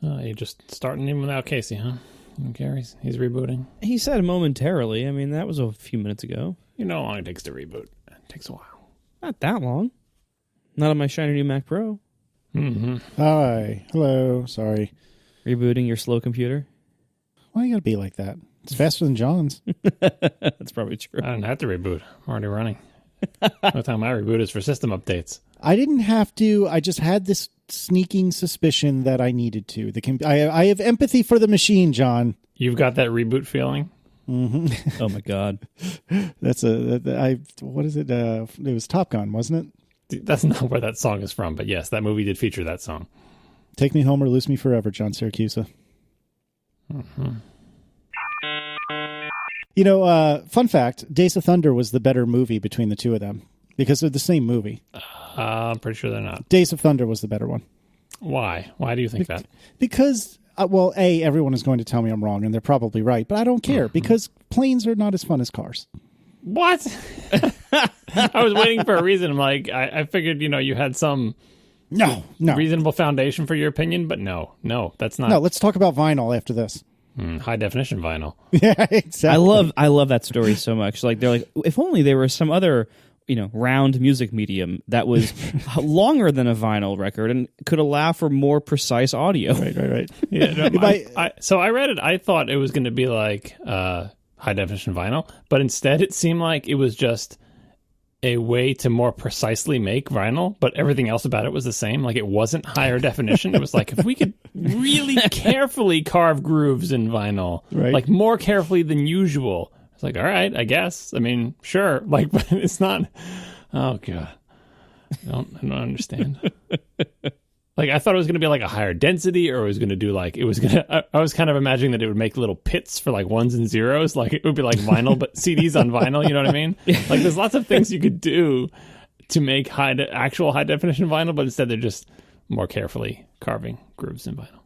You're just starting him without Casey, huh? Okay, he's rebooting. He said momentarily. I mean, that was a few minutes ago. You know how long it takes to reboot. It takes a while. Not that long. Not on my shiny new Mac Pro. Mm-hmm. Hi. Hello. Sorry. Rebooting your slow computer? Why you gotta be like that? It's faster than John's. That's probably true. I didn't have to reboot. I'm already running. The time I reboot is for system updates. I didn't have to. I just had this sneaking suspicion that I needed to. I have empathy for the machine, John. You've got that reboot feeling? Mm-hmm. Oh, my God. What is it? It was Top Gun, wasn't it? That's not where that song is from, but yes, that movie did feature that song. Take Me Home or Lose Me Forever, John Siracusa. Mm-hmm. You know, fun fact, Days of Thunder was the better movie between the two of them because they're the same movie. I'm pretty sure they're not. Days of Thunder was the better one. Why? Why do you think that? Because, well, everyone is going to tell me I'm wrong, and they're probably right, but I don't care because planes are not as fun as cars. What? I was waiting for a reason. I'm like, I figured, you had some reasonable foundation for your opinion, but no, that's not. No, let's talk about vinyl after this. High definition vinyl. Yeah, exactly. I love that story so much. Like, they're like, if only there was some other, round music medium that was longer than a vinyl record and could allow for more precise audio. Right. Yeah, so I read it. I thought it was going to be like high definition vinyl, but instead it seemed like it was just a way to more precisely make vinyl, but everything else about it was the same. Like, it wasn't higher definition. It was like, if we could really carefully carve grooves in vinyl, like more carefully than usual. It's like, all right, I guess. I mean, sure. Like, but it's not. Oh God, I don't understand. Like, I thought it was going to be like a higher density, or it was going to do like, I was kind of imagining that it would make little pits for like ones and zeros. Like, it would be like vinyl, but CDs on vinyl, you know what I mean? Like, there's lots of things you could do to make actual high definition vinyl, but instead they're just more carefully carving grooves in vinyl.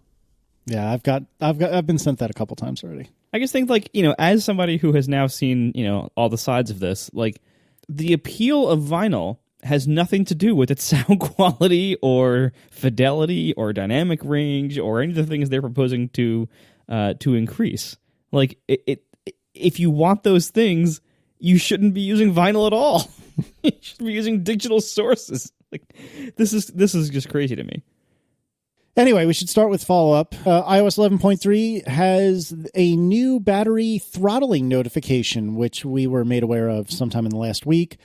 Yeah, I've been sent that a couple times already. I just think, like, as somebody who has now seen, all the sides of this, like, the appeal of vinyl has nothing to do with its sound quality or fidelity or dynamic range or any of the things they're proposing to increase. Like, if you want those things, you shouldn't be using vinyl at all. You should be using digital sources. Like, this is just crazy to me. Anyway, we should start with follow-up. iOS 11.3 has a new battery throttling notification, which we were made aware of sometime in the last week.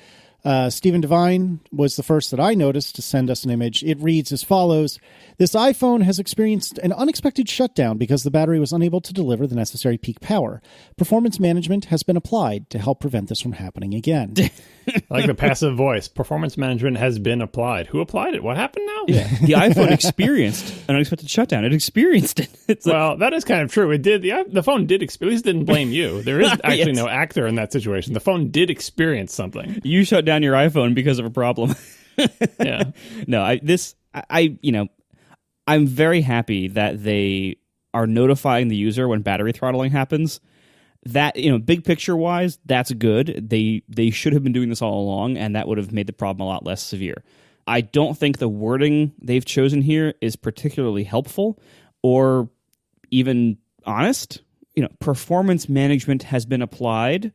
Stephen Devine was the first that I noticed to send us an image. It reads as follows. This iPhone has experienced an unexpected shutdown because the battery was unable to deliver the necessary peak power. Performance management has been applied to help prevent this from happening again. Like the passive voice. Performance management has been applied. Who applied it? What happened now? Yeah. The iPhone experienced an unexpected shutdown. It experienced it. Well, that is kind of true. It did. The phone did experience. At least didn't blame you. There is actually no actor in that situation. The phone did experience something. You shut down your iPhone because of a problem. Yeah. No, I'm very happy that they are notifying the user when battery throttling happens. That, big picture wise, that's good. They should have been doing this all along, and that would have made the problem a lot less severe. I don't think the wording they've chosen here is particularly helpful or even honest. Performance management has been applied.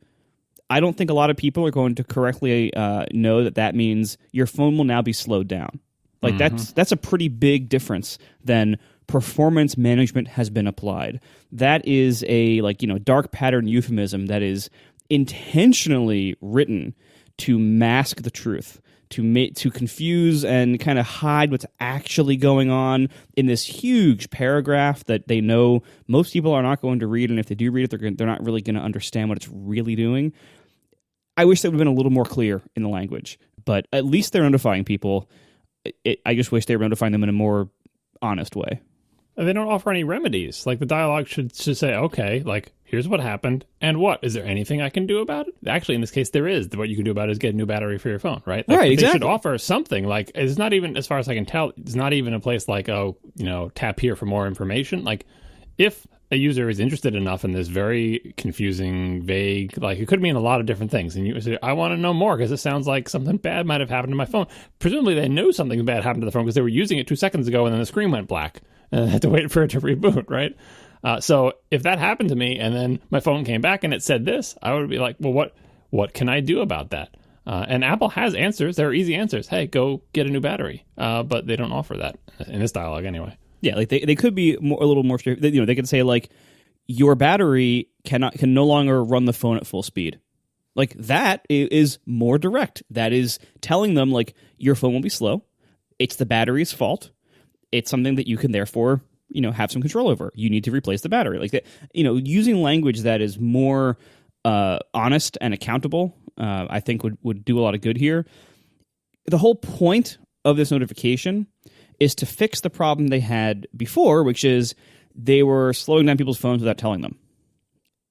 I don't think a lot of people are going to correctly know that means your phone will now be slowed down. Like, that's a pretty big difference than performance management has been applied. That is a dark pattern euphemism that is intentionally written to mask the truth, to confuse and kind of hide what's actually going on in this huge paragraph that they know most people are not going to read, and if they do read it, they're not really going to understand what it's really doing. I wish that would have been a little more clear in the language, but at least they're notifying people. I just wish they were notifying them in a more honest way. They don't offer any remedies. Like, the dialogue should say, okay, like, here's what happened, and what? Is there anything I can do about it? Actually, in this case, there is. What you can do about it is get a new battery for your phone, right? Like, right, exactly. They should offer something. Like, it's not even, as far as I can tell, it's not even a place like, tap here for more information. Like, if a user is interested enough in this very confusing, vague, like, it could mean a lot of different things, and you say, I want to know more because it sounds like something bad might have happened to my phone. Presumably they know something bad happened to the phone because they were using it 2 seconds ago and then the screen went black. and I had to wait for it to reboot, right? So if that happened to me and then my phone came back and it said this, I would be like, well, what can I do about that? And Apple has answers. There are easy answers. Hey, go get a new battery. But they don't offer that in this dialogue anyway. Yeah, like they could be a little more straight. You know, they could say like, your battery can no longer run the phone at full speed. Like that is more direct. That is telling them like your phone will be slow. It's the battery's fault. It's something that you can therefore, you know, have some control over. You need to replace the battery. Like that, you know, using language that is more honest and accountable, I think would do a lot of good here. The whole point of this notification is to fix the problem they had before, which is they were slowing down people's phones without telling them.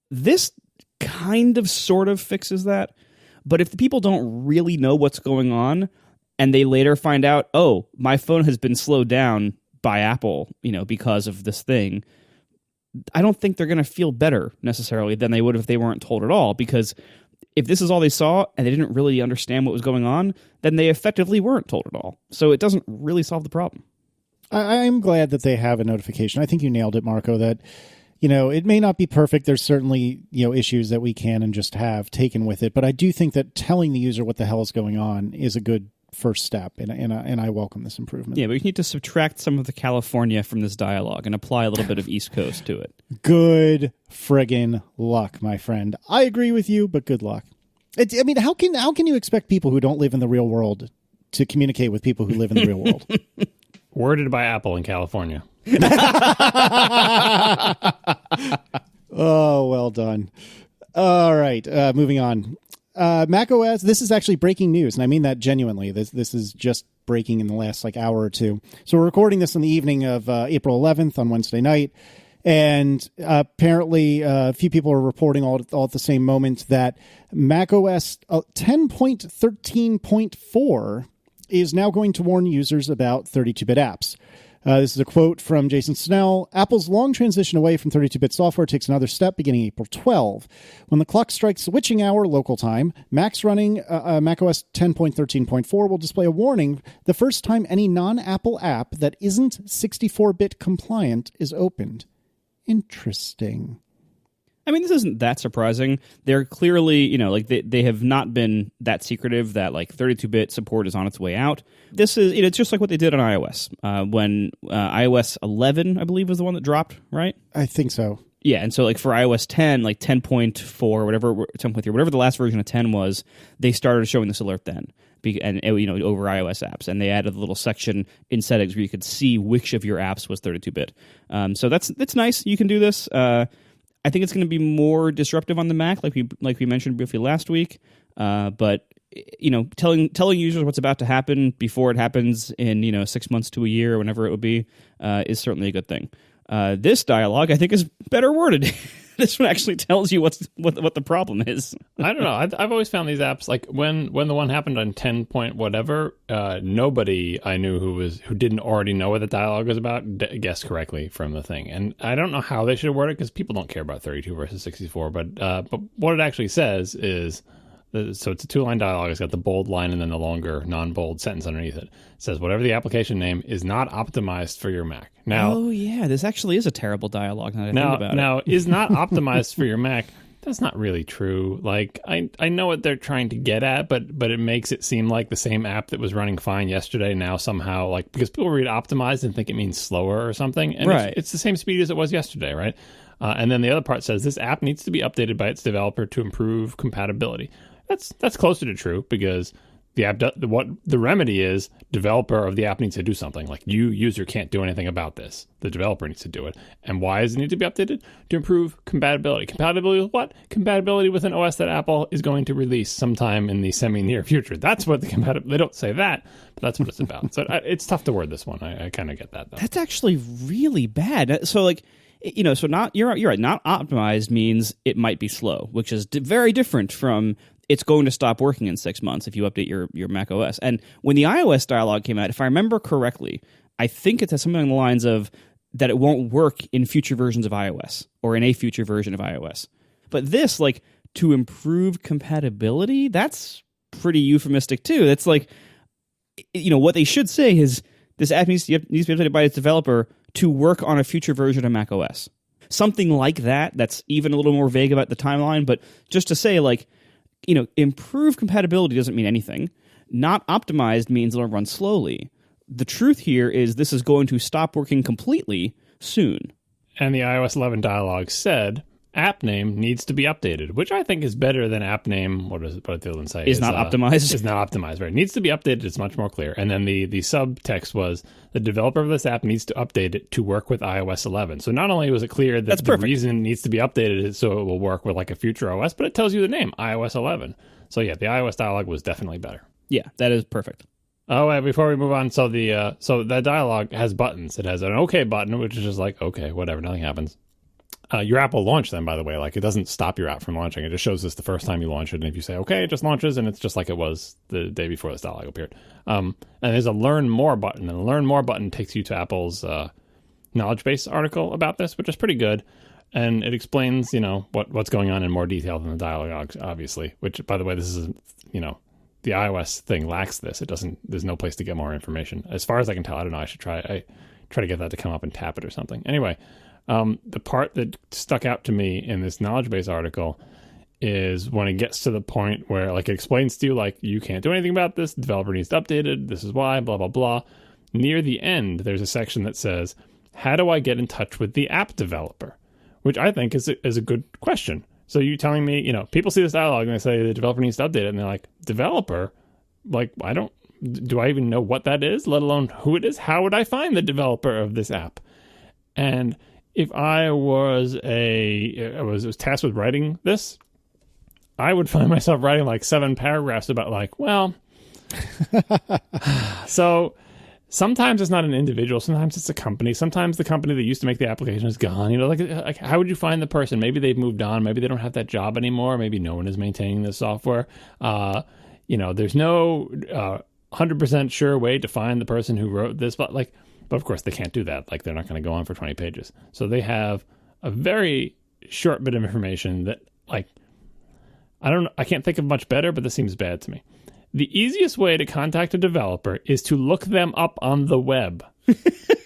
This kind of sort of fixes that, but if the people don't really know what's going on and they later find out, oh, my phone has been slowed down by Apple, you know, because of this thing, I don't think they're going to feel better necessarily than they would if they weren't told at all, because if this is all they saw and they didn't really understand what was going on, then they effectively weren't told at all. So it doesn't really solve the problem. I'm glad that they have a notification. I think you nailed it, Marco, that, you know, it may not be perfect. There's certainly, you know, issues that we can and just have taken with it. But I do think that telling the user what the hell is going on is a good first step. And I welcome this improvement. Yeah, but we need to subtract some of the California from this dialogue and apply a little bit of East Coast to it. Good friggin' luck, my friend. I agree with you, but good luck. I mean, how can you expect people who don't live in the real world to communicate with people who live in the real world? Worded by Apple in California. Oh, well done. All right, moving on. macOS, this is actually breaking news, and I mean that genuinely. This is just breaking in the last hour or two. So we're recording this on the evening of April 11th on Wednesday night, and apparently a few people are reporting all at the same moment that macOS 10.13.4 is now going to warn users about 32-bit apps. This is a quote from Jason Snell. Apple's long transition away from 32-bit software takes another step beginning April 12. When the clock strikes switching hour local time, Macs running macOS 10.13.4 will display a warning the first time any non-Apple app that isn't 64-bit compliant is opened. Interesting. I mean, this isn't that surprising. They're clearly, you know, like they have not been that secretive that like 32-bit support is on its way out. This is, it's just like what they did on iOS when iOS 11, I believe, was the one that dropped, right? I think so. Yeah, and so like for iOS 10, like 10.4, whatever 10.3, whatever the last version of 10 was, they started showing this alert then, and you know, over iOS apps, and they added a little section in settings where you could see which of your apps was 32-bit. So that's nice. You can do this. I think it's going to be more disruptive on the Mac, like we mentioned briefly last week. But you know, telling users what's about to happen before it happens in 6 months to a year, or whenever it would be, is certainly a good thing. This dialogue, I think, is better worded. This one actually tells you what the problem is. I don't know. I've always found these apps, like when the one happened on 10 point whatever, nobody I knew who didn't already know what the dialogue was about guessed correctly from the thing. And I don't know how they should word it, because people don't care about 32 versus 64. But what it actually says is, so it's a 2-line dialogue. It's got the bold line and then the longer non-bold sentence underneath it. It says, whatever the application name is not optimized for your Mac. Now, oh yeah, this actually is a terrible dialogue. Now is not optimized for your Mac. That's not really true. Like I know what they're trying to get at, but it makes it seem like the same app that was running fine yesterday now somehow, like, because people read optimized and think it means slower or something, and right. It's the same speed as it was yesterday, right? And then the other part says this app needs to be updated by its developer to improve compatibility. That's closer to true, because the app what the remedy is, developer of the app needs to do something. Like, you user can't do anything about this. The developer needs to do it. And why does it need to be updated? To improve compatibility. Compatibility with what? Compatibility with an OS that Apple is going to release sometime in the semi-near future. That's what the compatibility. They don't say that, but that's what it's about. So it's tough to word this one. I kind of get that, though. That's actually really bad. So like, so not you're right. Not optimized means it might be slow, which is very different from it's going to stop working in 6 months if you update your Mac OS. And when the iOS dialog came out, if I remember correctly, I think it says something along the lines of that it won't work in future versions of iOS or in a future version of iOS. But this, like, to improve compatibility, that's pretty euphemistic too. That's like, what they should say is this app needs to be updated by its developer to work on a future version of macOS. Something like that, that's even a little more vague about the timeline, but just to say, like, improved compatibility doesn't mean anything. Not optimized means it'll run slowly. The truth here is this is going to stop working completely soon. And the iOS 11 dialog said app name needs to be updated, which I think is better than app name. What did the other one say? Is not optimized. Is not optimized, right? It needs to be updated. It's much more clear. And then the subtext was the developer of this app needs to update it to work with iOS 11. So not only was it clear that the reason it needs to be updated is so it will work with like a future OS, but it tells you the name, iOS 11. So yeah, the iOS dialog was definitely better. Yeah, that is perfect. Oh, wait, before we move on, so that dialog has buttons. It has an OK button, which is just like, okay, whatever, nothing happens. Your app will launch then, by the way. Like, it doesn't stop your app from launching. It just shows this the first time you launch it. And if you say, okay, it just launches, and it's just like it was the day before this dialog appeared. And there's a Learn More button. And the Learn More button takes you to Apple's knowledge base article about this, which is pretty good. And it explains, what's going on in more detail than the dialog, obviously. Which, by the way, this is, the iOS thing lacks this. It doesn't. There's no place to get more information. As far as I can tell, I don't know. I should try to get that to come up and tap it or something. Anyway. The part that stuck out to me in this knowledge base article is when it gets to the point where, like, it explains to you, like, you can't do anything about this. The developer needs to update it. This is why, blah, blah, blah. Near the end, there's a section that says, how do I get in touch with the app developer? Which I think is a good question. So you telling me, people see this dialogue and they say the developer needs to update it. And they're like, developer? Like, do I even know what that is, let alone who it is? How would I find the developer of this app? And if I was tasked with writing this, I would find myself writing like 7 paragraphs about like, well, so sometimes it's not an individual, sometimes it's a company, sometimes the company that used to make the application is gone. Like how would you find the person? Maybe they've moved on, maybe they don't have that job anymore, maybe no one is maintaining this software. There's no 100% sure way to find the person who wrote this, but of course they can't do that. Like, they're not going to go on for 20 pages. So they have a very short bit of information that, like, I can't think of much better, but this seems bad to me. The easiest way to contact a developer is to look them up on the web.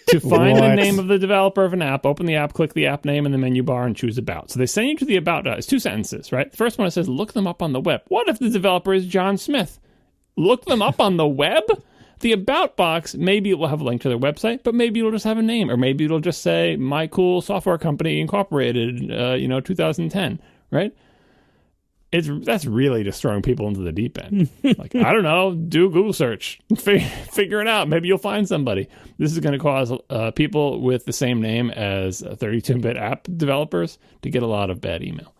To find the name of the developer of an app, open the app, click the app name in the menu bar, and choose About. So they send you to the About. It's 2 sentences, right? The first one, it says, look them up on the web. What if the developer is John Smith? Look them up on the web? The About box, maybe it will have a link to their website, but maybe it'll just have a name, or maybe it'll just say My Cool Software Company Incorporated, 2010, right? That's really just throwing people into the deep end. Like, I don't know, do a Google search, figure it out. Maybe you'll find somebody. This is going to cause people with the same name as 32-bit app developers to get a lot of bad email.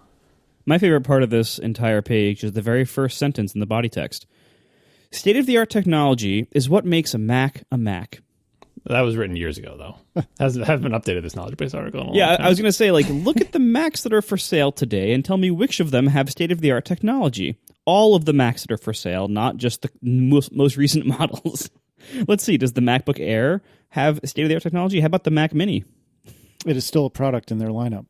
My favorite part of this entire page is the very first sentence in the body text. State-of-the-art technology is what makes a Mac a Mac. That was written years ago, though. Hasn't been updated, this knowledge base article in a long time. I was going to say, like, look at the Macs that are for sale today and tell me which of them have state-of-the-art technology. All of the Macs that are for sale, not just the most recent models. Let's see, does the MacBook Air have state-of-the-art technology? How about the Mac Mini? It is still a product in their lineup.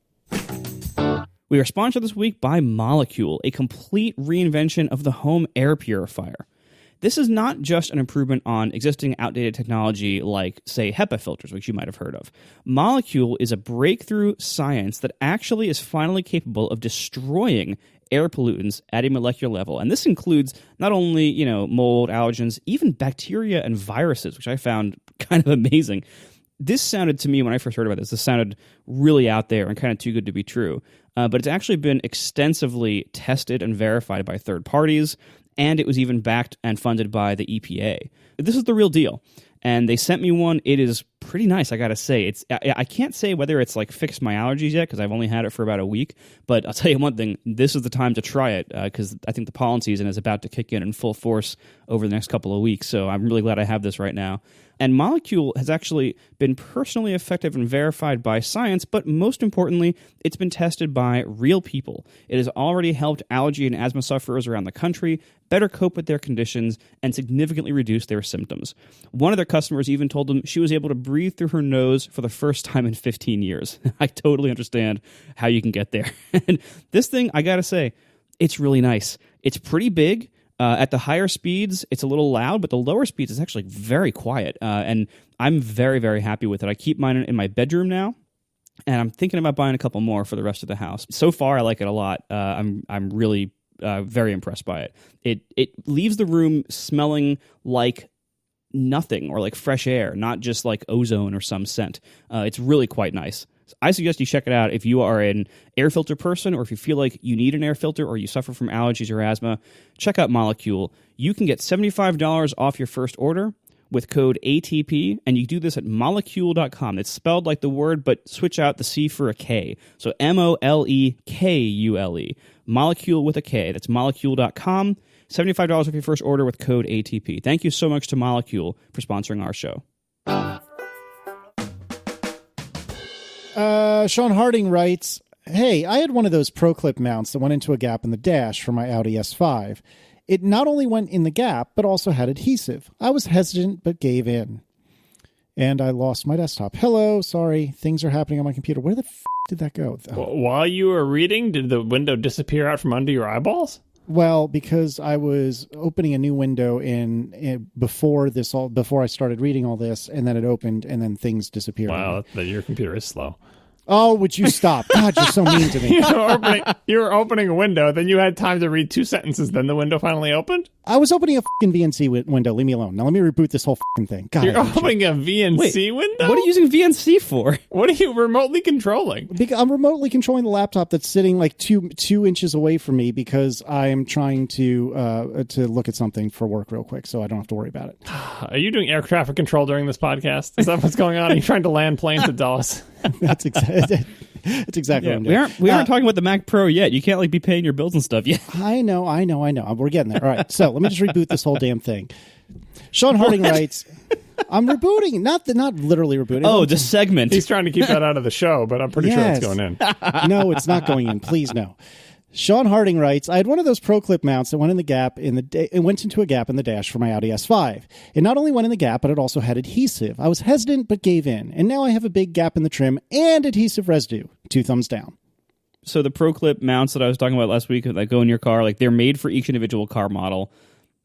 We are sponsored this week by Molekule, a complete reinvention of the home air purifier. This is not just an improvement on existing outdated technology like, say, HEPA filters, which you might have heard of. Molekule is a breakthrough science that actually is finally capable of destroying air pollutants at a molecular level. And this includes not only, mold, allergens, even bacteria and viruses, which I found kind of amazing. This sounded to me, when I first heard about this sounded really out there and kind of too good to be true. But it's actually been extensively tested and verified by third parties, and it was even backed and funded by the EPA. This is the real deal. And they sent me one. It is pretty nice, I gotta say. I can't say whether it's like fixed my allergies yet, because I've only had it for about a week. But I'll tell you one thing, this is the time to try it, because I think the pollen season is about to kick in full force over the next couple of weeks. So I'm really glad I have this right now. And Molekule has actually been personally effective and verified by science, but most importantly, it's been tested by real people. It has already helped allergy and asthma sufferers around the country better cope with their conditions and significantly reduce their symptoms. One of their customers even told them she was able to breathe through her nose for the first time in 15 years. I totally understand how you can get there. And this thing, I gotta say, it's really nice. It's pretty big. At the higher speeds, it's a little loud, but the lower speeds, it's actually very quiet. And I'm very, very happy with it. I keep mine in my bedroom now, and I'm thinking about buying a couple more for the rest of the house. So far, I like it a lot. I'm really very impressed by it. It leaves the room smelling like nothing or like fresh air, not just like ozone or some scent. It's really quite nice. I suggest you check it out if you are an air filter person, or if you feel like you need an air filter, or you suffer from allergies or asthma. Check out Molekule. You can get $75 off your first order with code ATP, and you do this at molekule.com. It's spelled like the word, but switch out the C for a K. So MOLEKULE. Molekule with a K. That's molekule.com. $75 off your first order with code ATP. Thank you so much to Molekule for sponsoring our show. Sean Harding writes, hey, I had one of those ProClip mounts that went into a gap in the dash for my Audi S5. It not only went in the gap, but also had adhesive. I was hesitant, but gave in. And I lost my desktop. Hello, sorry, things are happening on my computer. Where the did that go? While you were reading, did the window disappear out from under your eyeballs? Well, because I was opening a new window before I started reading all this, and then it opened, and then things disappeared. Wow, your computer is slow. Oh, would you stop? God, you're so mean to me. You were opening a window, then you had time to read 2 sentences, then the window finally opened? I was opening a fucking VNC window. Leave me alone. Now let me reboot this whole fucking thing. God, you're opening a VNC window? What are you using VNC for? What are you remotely controlling? Because I'm remotely controlling the laptop that's sitting like two inches away from me because I am trying to look at something for work real quick, so I don't have to worry about it. Are you doing air traffic control during this podcast? Is that what's going on? Are you trying to land planes at Dulles? That's exactly what I'm doing. We aren't talking about the Mac Pro yet. You can't be paying your bills and stuff yet. I know. We're getting there. All right. So let me just reboot this whole damn thing. Sean Harding writes, I'm rebooting. Not literally rebooting. Oh, the segment. He's trying to keep that out of the show, but I'm pretty sure it's going in. No, it's not going in. Please, no. Sean Harding writes, I had one of those ProClip mounts that went into a gap in the dash for my Audi S5. It not only went in the gap, but it also had adhesive. I was hesitant, but gave in. And now I have a big gap in the trim and adhesive residue. 2 thumbs down. So the ProClip mounts that I was talking about last week that go in your car, like they're made for each individual car model.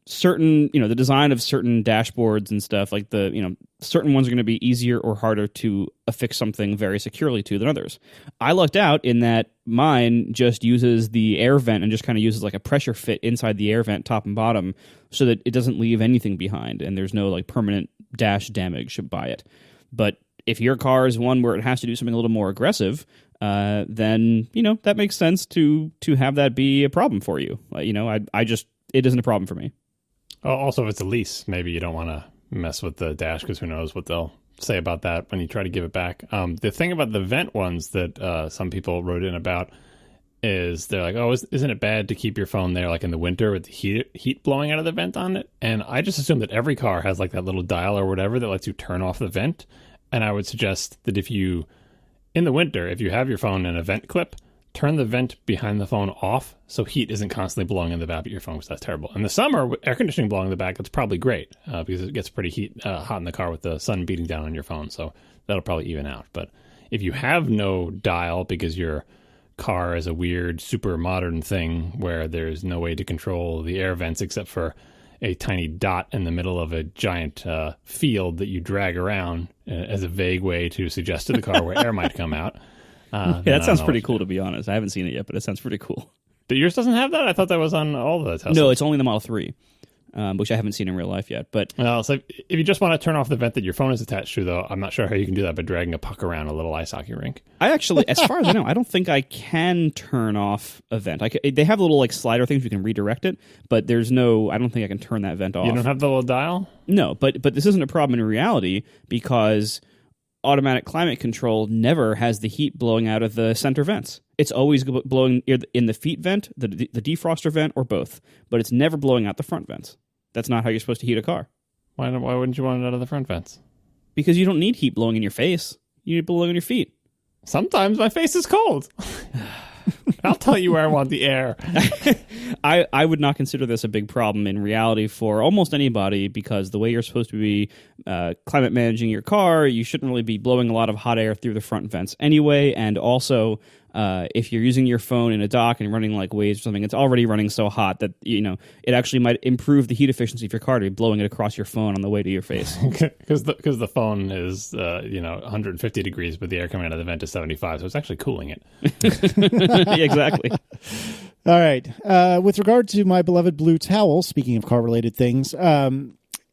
Certain, the design of certain dashboards and stuff, like certain ones are going to be easier or harder to affix something very securely to than others. I lucked out in that mine just uses the air vent and just kind of uses like a pressure fit inside the air vent, top and bottom, so that it doesn't leave anything behind and there's no like permanent dash damage by it. But if your car is one where it has to do something a little more aggressive, then that makes sense to have that be a problem for you. It isn't a problem for me. Also, if it's a lease, maybe you don't want to mess with the dash because who knows what they'll say about that when you try to give it back. The thing about the vent ones that some people wrote in about is they're like, oh, isn't it bad to keep your phone there like in the winter with the heat blowing out of the vent on it? And I just assume that every car has like that little dial or whatever that lets you turn off the vent. And I would suggest that in the winter, if you have your phone in a vent clip, turn the vent behind the phone off so heat isn't constantly blowing in the back of your phone, because that's terrible. In the summer, with air conditioning blowing in the back, that's probably great because it gets pretty hot in the car with the sun beating down on your phone, so that'll probably even out. But if you have no dial because your car is a weird, super modern thing where there's no way to control the air vents except for a tiny dot in the middle of a giant field that you drag around as a vague way to suggest to the car where air might come out, that sounds pretty cool, to be honest. I haven't seen it yet, but it sounds pretty cool. Yours doesn't have that? I thought that was on all the Teslas. No, it's only the Model 3, which I haven't seen in real life yet. But so if you just want to turn off the vent that your phone is attached to, though, I'm not sure how you can do that by dragging a puck around a little ice hockey rink. I actually, as far as I know, I don't think I can turn off a vent. They have little like slider things you can redirect it, but I don't think I can turn that vent off. You don't have the little dial? No, but this isn't a problem in reality because automatic climate control never has the heat blowing out of the center vents. It's always blowing in the feet vent, the defroster vent, or both. But it's never blowing out the front vents. That's not how you're supposed to heat a car. Why wouldn't you want it out of the front vents? Because you don't need heat blowing in your face. You need it blowing on your feet. Sometimes my face is cold. I'll tell you where I want the air. I would not consider this a big problem in reality for almost anybody, because the way you're supposed to be climate managing your car, you shouldn't really be blowing a lot of hot air through the front vents anyway. And also, If you're using your phone in a dock and running like Waze or something, it's already running so hot that it actually might improve the heat efficiency of your car to be blowing it across your phone on the way to your face. Because the phone is 150 degrees, but the air coming out of the vent is 75, so it's actually cooling it. Exactly. All right. With regard to my beloved blue towel, speaking of car-related things,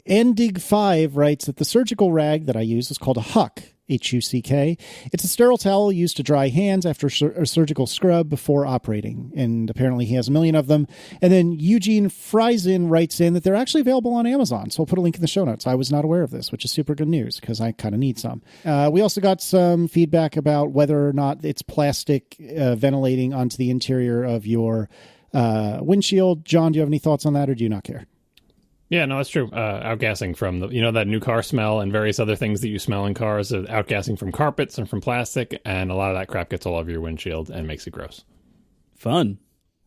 Ndig5 writes that the surgical rag that I use is called a Huck. Huck. It's a sterile towel used to dry hands after a surgical scrub before operating, and apparently he has a million of them. And then Eugene Friesen writes in that they're actually available on Amazon, so I'll put a link in the show notes. I was not aware of this, which is super good news because I kind of need some. We also got some feedback about whether or not it's plastic ventilating onto the interior of your windshield. John, do you have any thoughts on that, or do you not care? Yeah, no, it's true. Outgassing from that new car smell and various other things that you smell in cars, outgassing from carpets and from plastic, and a lot of that crap gets all over your windshield and makes it gross. Fun.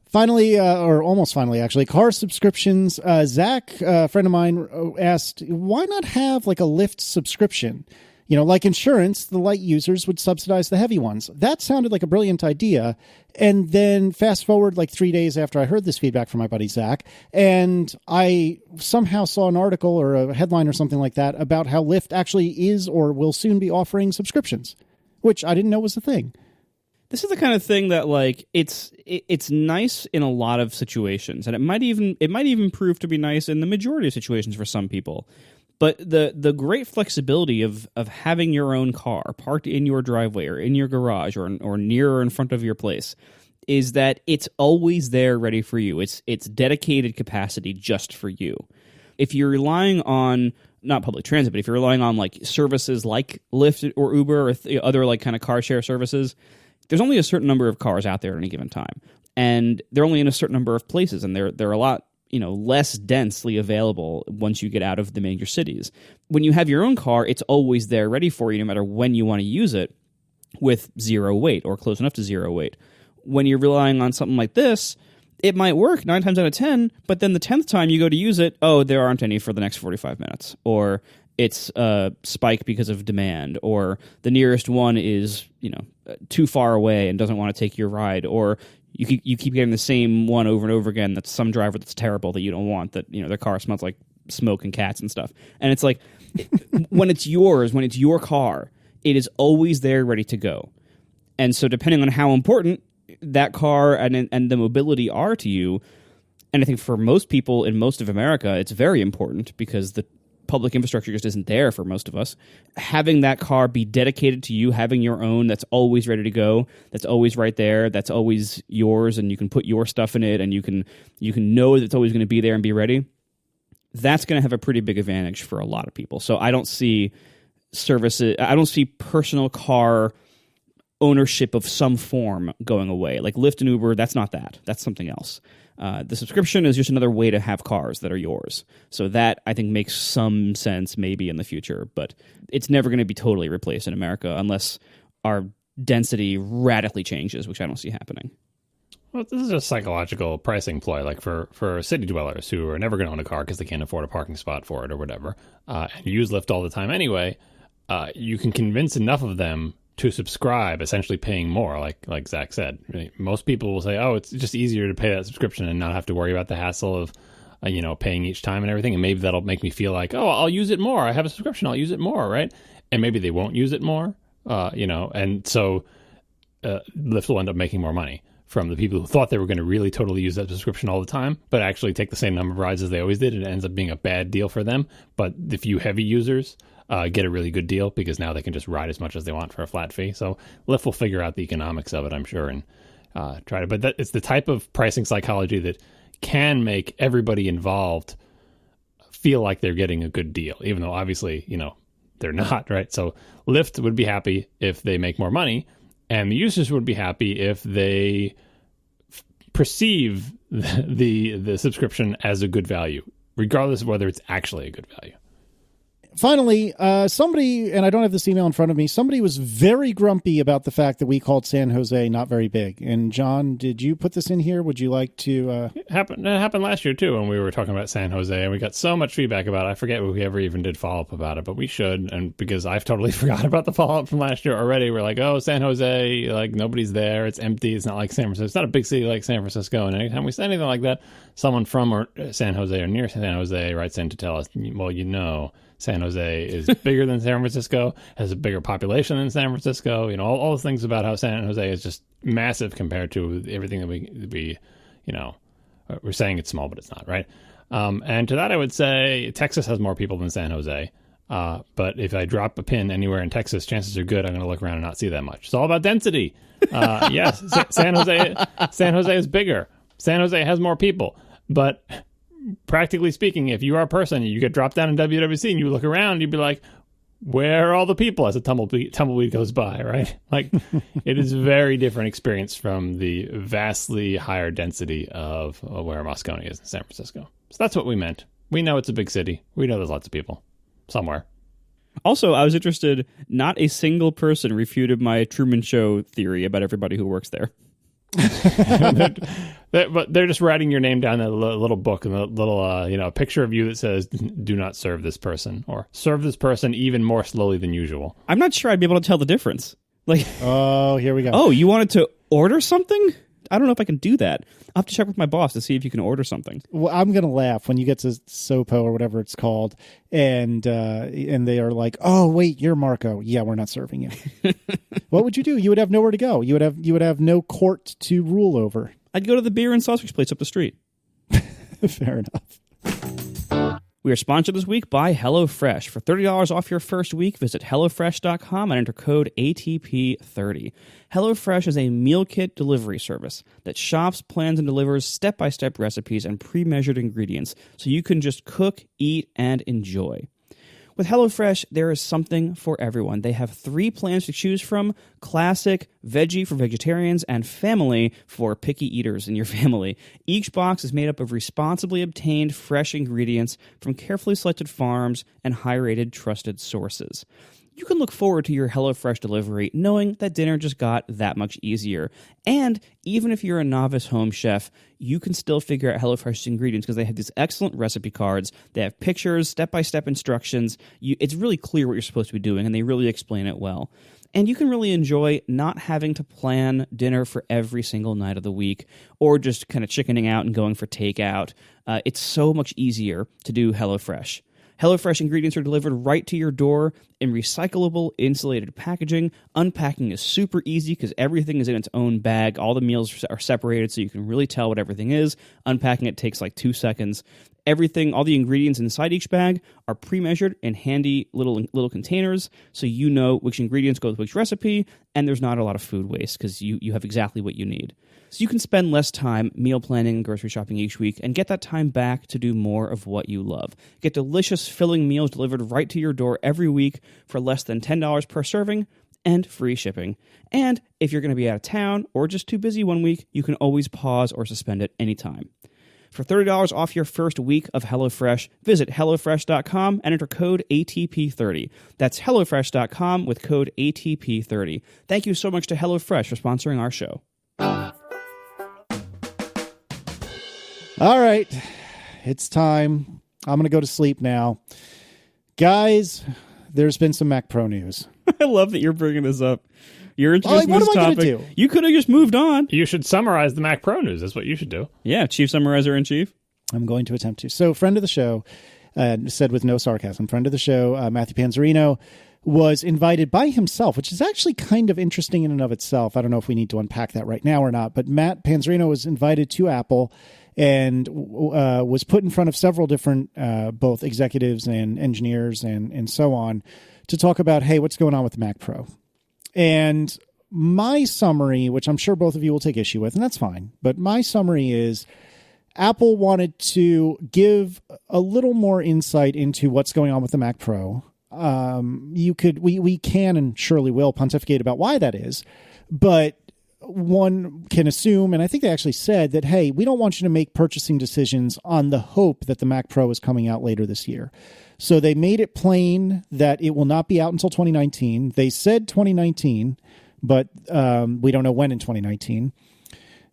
Finally, or almost finally, actually, car subscriptions. Zach, a friend of mine, asked, why not have like a Lyft subscription? Like insurance, the light users would subsidize the heavy ones. That sounded like a brilliant idea. And then fast forward like 3 days after I heard this feedback from my buddy Zach, and I somehow saw an article or a headline or something like that about how Lyft actually is or will soon be offering subscriptions, which I didn't know was a thing. This is the kind of thing that like it's nice in a lot of situations, and it might even prove to be nice in the majority of situations for some people. But the great flexibility of having your own car parked in your driveway or in your garage or near or in front of your place is that it's always there ready for you. It's dedicated capacity just for you. If you're relying on not public transit, but if you're relying on like services like Lyft or Uber or other like kind of car share services, there's only a certain number of cars out there at any given time, and they're only in a certain number of places, and they're a lot less densely available once you get out of the major cities. When you have your own car, it's always there ready for you no matter when you want to use it with zero wait or close enough to zero wait. When you're relying on something like this, it might work 9 times out of 10, but then the 10th time you go to use it, there aren't any for the next 45 minutes. Or it's a spike because of demand, or the nearest one is, too far away and doesn't want to take your ride, or you keep getting the same one over and over again. That's some driver that's terrible that you don't want, that their car smells like smoke and cats and stuff. And it's like when it's yours, when it's your car, it is always there ready to go. And so depending on how important that car and the mobility are to you, and I think for most people in most of America, it's very important because the public infrastructure just isn't there for most of us. Having that car be dedicated to you, having your own that's always ready to go, that's always right there, that's always yours, and you can put your stuff in it, and you can know that it's always going to be there and be ready, that's going to have a pretty big advantage for a lot of people. So I don't see personal car ownership of some form going away. Like Lyft and Uber, that's not that. That's something else. The subscription is just another way to have cars that are yours. So that, I think, makes some sense maybe in the future, but it's never going to be totally replaced in America unless our density radically changes, which I don't see happening. Well, this is a psychological pricing ploy, like for city dwellers who are never going to own a car because they can't afford a parking spot for it or whatever, and use Lyft all the time anyway. You can convince enough of them to subscribe, essentially paying more, like Zach said. Most people will say, it's just easier to pay that subscription and not have to worry about the hassle of, paying each time and everything. And maybe that'll make me feel like, I'll use it more. I have a subscription. I'll use it more, right? And maybe they won't use it more, and so Lyft will end up making more money from the people who thought they were going to really totally use that subscription all the time, but actually take the same number of rides as they always did, and it ends up being a bad deal for them. But the few heavy users get a really good deal because now they can just ride as much as they want for a flat fee. So Lyft will figure out the economics of it, I'm sure, and try to. But it's the type of pricing psychology that can make everybody involved feel like they're getting a good deal, even though obviously, they're not, right? So Lyft would be happy if they make more money, and the users would be happy if they perceive the subscription as a good value, regardless of whether it's actually a good value. Finally, somebody, and I don't have this email in front of me, somebody was very grumpy about the fact that we called San Jose not very big. And John, did you put this in here? Would you like to... It happened last year, too, when we were talking about San Jose, and we got so much feedback about it. I forget if we ever even did follow-up about it, but we should. And because I've totally forgot about the follow-up from last year already. We're like, oh, San Jose, like, nobody's there. It's empty. It's not like San Francisco. It's not a big city like San Francisco. And anytime we say anything like that, someone from San Jose or near San Jose writes in to tell us, well, San Jose is bigger than San Francisco, has a bigger population than San Francisco. All the things about how San Jose is just massive compared to everything that we we're saying it's small, but it's not, right? And to that, I would say Texas has more people than San Jose. But if I drop a pin anywhere in Texas, chances are good I'm going to look around and not see that much. It's all about density. Yes, San Jose is bigger. San Jose has more people, but practically speaking, if you are a person, you get dropped down in WWC and you look around, you'd be like, where are all the people as a tumbleweed goes by, right? Like, it is a very different experience from the vastly higher density of where Moscone is in San Francisco. So that's what we meant. We know it's a big city. We know there's lots of people somewhere. Also, I was interested, not a single person refuted my Truman Show theory about everybody who works there. But they're just writing your name down in a little book and a little picture of you that says do not serve this person, or serve this person even more slowly than usual. I'm not sure I'd be able to tell the difference. Like, oh, here we go. Oh, you wanted to order something? I don't know if I can do that. I'll have to check with my boss to see if you can order something. Well, I'm going to laugh when you get to SOPO or whatever it's called, and they are like, oh, wait, you're Marco. Yeah, we're not serving you. What would you do? You would have nowhere to go. You would have no court to rule over. I'd go to the beer and sausage place up the street. Fair enough. We are sponsored this week by HelloFresh. For $30 off your first week, visit HelloFresh.com and enter code ATP30. HelloFresh is a meal kit delivery service that shops, plans, and delivers step-by-step recipes and pre-measured ingredients so you can just cook, eat, and enjoy. With HelloFresh, there is something for everyone. They have 3 plans to choose from: classic, veggie for vegetarians, and family for picky eaters in your family. Each box is made up of responsibly obtained fresh ingredients from carefully selected farms and high-rated trusted sources. You can look forward to your HelloFresh delivery knowing that dinner just got that much easier. And even if you're a novice home chef, you can still figure out HelloFresh's ingredients because they have these excellent recipe cards. They have pictures, step-by-step instructions. It's really clear what you're supposed to be doing, and they really explain it well. And you can really enjoy not having to plan dinner for every single night of the week or just kind of chickening out and going for takeout. It's so much easier to do HelloFresh. HelloFresh ingredients are delivered right to your door in recyclable, insulated packaging. Unpacking is super easy because everything is in its own bag. All the meals are separated so you can really tell what everything is. Unpacking it takes like 2 seconds. Everything, all the ingredients inside each bag are pre-measured in handy little containers so you know which ingredients go with which recipe, and there's not a lot of food waste because you have exactly what you need. So you can spend less time meal planning and grocery shopping each week and get that time back to do more of what you love. Get delicious, filling meals delivered right to your door every week for less than $10 per serving and free shipping. And if you're going to be out of town or just too busy one week, you can always pause or suspend it anytime. For $30 off your first week of HelloFresh, visit HelloFresh.com and enter code ATP30. That's HelloFresh.com with code ATP30. Thank you so much to HelloFresh for sponsoring our show. All right, it's time. I'm going to go to sleep now. Guys, there's been some Mac Pro news. I love that you're bringing this up. You're interested in this what am I topic. gonna do? You could have just moved on. You should summarize the Mac Pro news. That's what you should do. Yeah, Chief Summarizer in Chief. I'm going to attempt to. So, friend of the show, said with no sarcasm, friend of the show, Matthew Panzerino, was invited by himself, which is actually kind of interesting in and of itself. I don't know if we need to unpack that right now or not, but Matt Panzerino was invited to Apple and was put in front of several different both executives and engineers and so on to talk about, hey, what's going on with the Mac Pro? And my summary, which I'm sure both of you will take issue with, and that's fine, but my summary is Apple wanted to give a little more insight into what's going on with the Mac Pro. We can and surely will pontificate about why that is, but one can assume, and I think they actually said that, hey, we don't want you to make purchasing decisions on the hope that the Mac Pro is coming out later this year. So they made it plain that it will not be out until 2019. They said 2019, but we don't know when in 2019.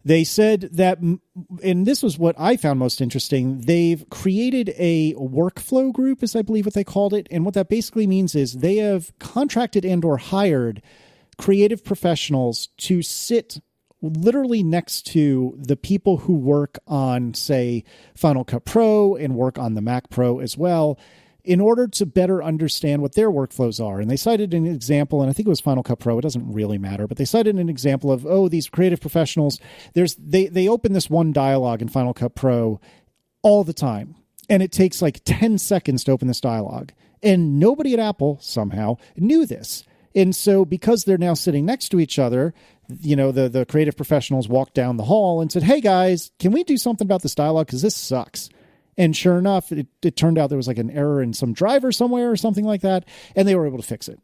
They said that, and this was what I found most interesting, they've created a workflow group, is I believe what they called it. And what that basically means is they have contracted and or hired creative professionals to sit literally next to the people who work on, say, Final Cut Pro and work on the Mac Pro as well, in order to better understand what their workflows are. And they cited an example, and I think it was Final Cut Pro. It doesn't really matter, but they cited an example of, these creative professionals, they open this one dialog in Final Cut Pro all the time. And it takes like 10 seconds to open this dialog. And nobody at Apple somehow knew this. And so because they're now sitting next to each other, the creative professionals walked down the hall and said, hey guys, can we do something about this dialog? Because this sucks. And sure enough, it turned out there was like an error in some driver somewhere or something like that, and they were able to fix it.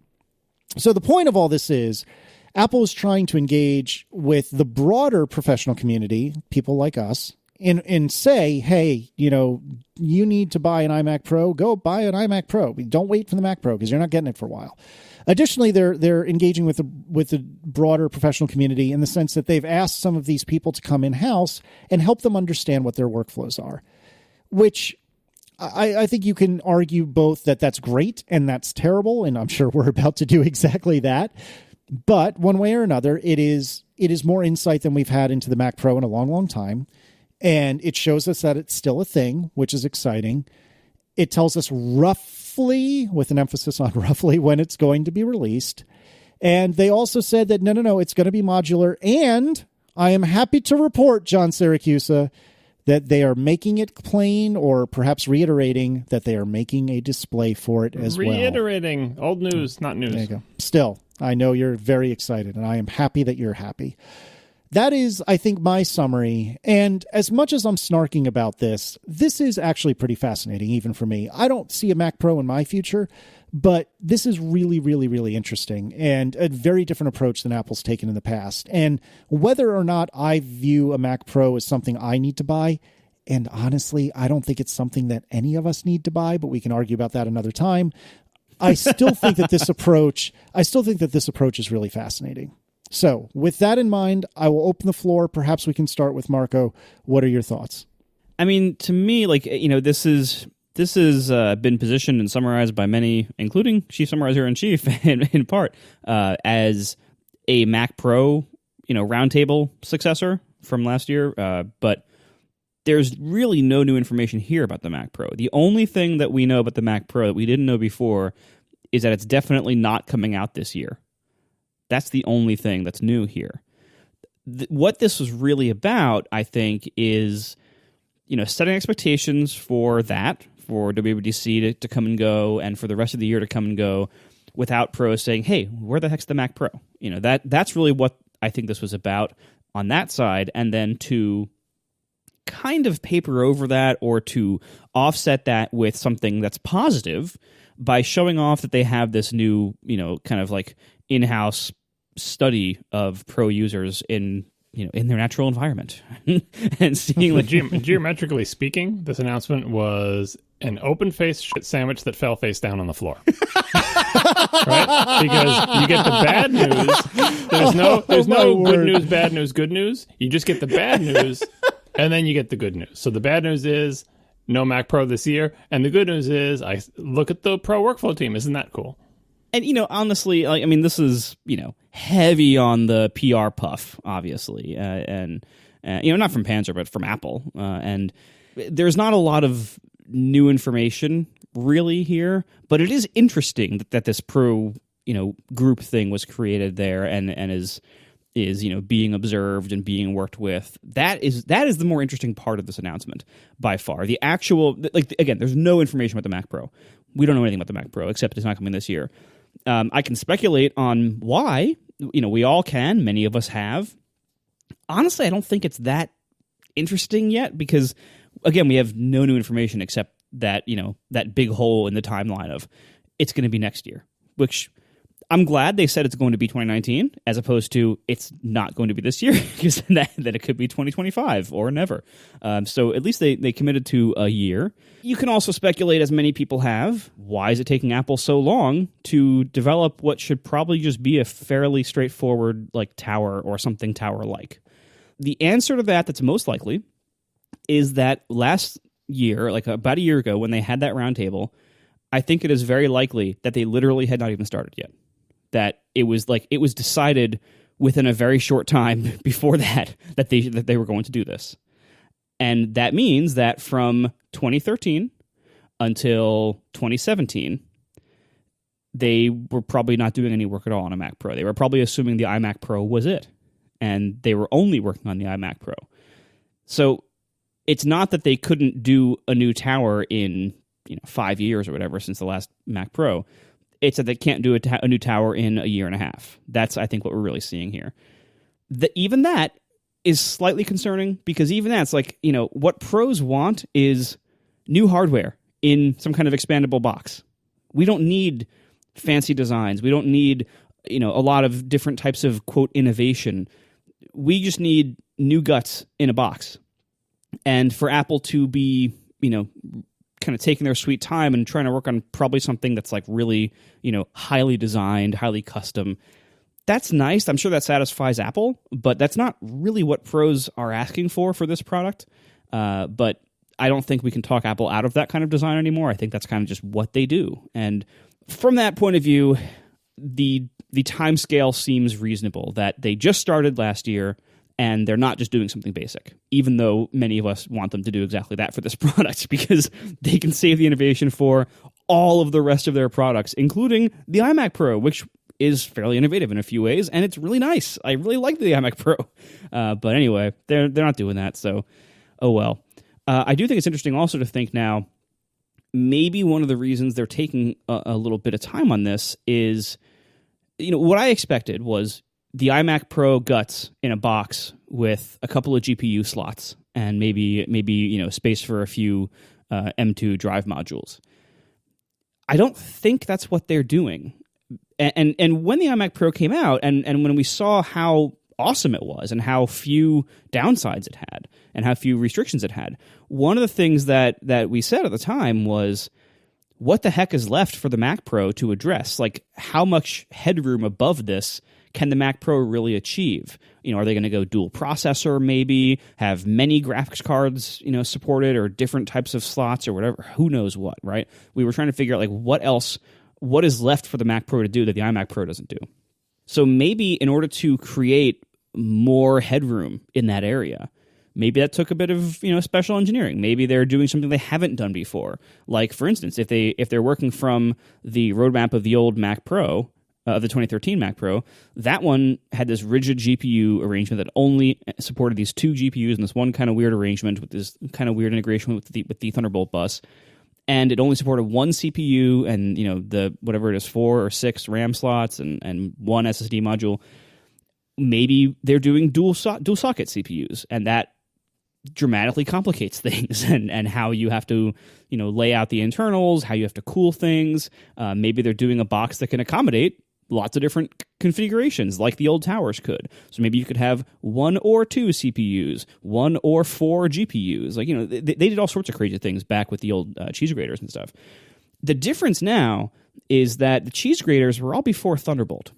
So the point of all this is Apple is trying to engage with the broader professional community, people like us, and say, hey, you need to buy an iMac Pro, go buy an iMac Pro. Don't wait for the Mac Pro because you're not getting it for a while. Additionally, they're engaging with the broader professional community in the sense that they've asked some of these people to come in-house and help them understand what their workflows are. Which I think you can argue both that that's great and that's terrible, and I'm sure we're about to do exactly that. But one way or another, it is more insight than we've had into the Mac Pro in a long, long time. And it shows us that it's still a thing, which is exciting. It tells us roughly, with an emphasis on roughly, when it's going to be released. And they also said that, no, it's going to be modular. And I am happy to report, John Siracusa, that they are making it plain, or perhaps reiterating that they are making a display for it as well. Reiterating. Old news, not news. There you go. Still, I know you're very excited, and I am happy that you're happy. That is, I think, my summary. And as much as I'm snarking about this is actually pretty fascinating, even for me. I don't see a Mac Pro in my future, but this is really, really, really interesting and a very different approach than Apple's taken in the past. And whether or not I view a Mac Pro as something I need to buy, and honestly, I don't think it's something that any of us need to buy, but we can argue about that another time. I still think that this approach is really fascinating. So with that in mind, I will open the floor. Perhaps we can start with Marco. What are your thoughts? I mean, to me, this has been positioned and summarized by many, including Chief Summarizer in Chief, in part, as a Mac Pro, roundtable successor from last year. But there's really no new information here about the Mac Pro. The only thing that we know about the Mac Pro that we didn't know before is that it's definitely not coming out this year. That's the only thing that's new here. What this was really about, I think, is setting expectations for WWDC to come and go, and for the rest of the year to come and go, without pros saying, "Hey, where the heck's the Mac Pro?" That's really what I think this was about on that side, and then to kind of paper over that or to offset that with something that's positive by showing off that they have this new, kind of like in-house study of pro users in their natural environment and seeing geometrically speaking, this announcement was an open-faced shit sandwich that fell face down on the floor. Right? Because you get the bad news. There's no good news, bad news, good news. You just get the bad news, and then you get the good news. So the bad news is no Mac Pro this year, and the good news is I look at the pro workflow team. Isn't that cool? And, honestly, this is, heavy on the PR puff, obviously. And not from Panzer, but from Apple. And there's not a lot of new information really here, but it is interesting that this pro, group thing was created there and is being observed and being worked with. That is the more interesting part of this announcement by far. The actual, again, there's no information about the Mac Pro. We don't know anything about the Mac Pro except it's not coming this year. I can speculate on why. We all can. Many of us have. Honestly, I don't think it's that interesting yet because, again, we have no new information except that, that big hole in the timeline of it's going to be next year, which I'm glad they said it's going to be 2019 as opposed to it's not going to be this year, because then it could be 2025 or never. So at least they committed to a year. You can also speculate, as many people have, why is it taking Apple so long to develop what should probably just be a fairly straightforward like tower or something tower-like? The answer to that's most likely is that last year, like about a year ago when they had that roundtable, I think it is very likely that they literally had not even started yet. That it was decided within a very short time before that they were going to do this. And that means that from 2013 until 2017, they were probably not doing any work at all on a Mac Pro. They were probably assuming the iMac Pro was it. And they were only working on the iMac Pro. So it's not that they couldn't do a new tower in 5 years or whatever since the last Mac Pro. It's that they can't do a new tower in a year and a half. That's, I think, what we're really seeing here. Even that is slightly concerning, because even that's like, what pros want is new hardware in some kind of expandable box. We don't need fancy designs. We don't need, a lot of different types of, quote, innovation. We just need new guts in a box. And for Apple to be, kind of taking their sweet time and trying to work on probably something that's like really, highly designed, highly custom, that's nice. I'm sure that satisfies Apple, but that's not really what pros are asking for this product. But I don't think we can talk Apple out of that kind of design anymore. I think that's kind of just what they do. And from that point of view, the timescale seems reasonable, that they just started last year and they're not just doing something basic, even though many of us want them to do exactly that for this product, because they can save the innovation for all of the rest of their products, including the iMac Pro, which is fairly innovative in a few ways, and it's really nice. I really like the iMac Pro. But anyway, they're not doing that, so oh well. I do think it's interesting also to think now, maybe one of the reasons they're taking a little bit of time on this is, what I expected was the iMac Pro guts in a box with a couple of GPU slots and maybe space for a few M2 drive modules. I don't think that's what they're doing. And when the iMac Pro came out, and when we saw how awesome it was and how few downsides it had and how few restrictions it had, one of the things that we said at the time was, what the heck is left for the Mac Pro to address? Like, how much headroom above this can the Mac Pro really achieve? Are they going to go dual processor, maybe have many graphics cards, supported, or different types of slots or whatever? Who knows what, right? We were trying to figure out like what is left for the Mac Pro to do that the iMac Pro doesn't do. So maybe in order to create more headroom in that area, maybe that took a bit of special engineering. Maybe they're doing something they haven't done before. Like, for instance, if they're working from the roadmap of the old Mac Pro, of the 2013 Mac Pro, that one had this rigid GPU arrangement that only supported these two GPUs in this one kind of weird arrangement with this kind of weird integration with the Thunderbolt bus. And it only supported one CPU and the whatever it is, 4 or 6 RAM slots and one SSD module. Maybe they're doing dual socket CPUs, and that dramatically complicates things and how you have to lay out the internals, how you have to cool things. Maybe they're doing a box that can accommodate lots of different configurations like the old towers could. So maybe you could have 1 or 2 CPUs, 1 or 4 GPUs. Like, they did all sorts of crazy things back with the old cheese graters and stuff. The difference now is that the cheese graters were all before Thunderbolt.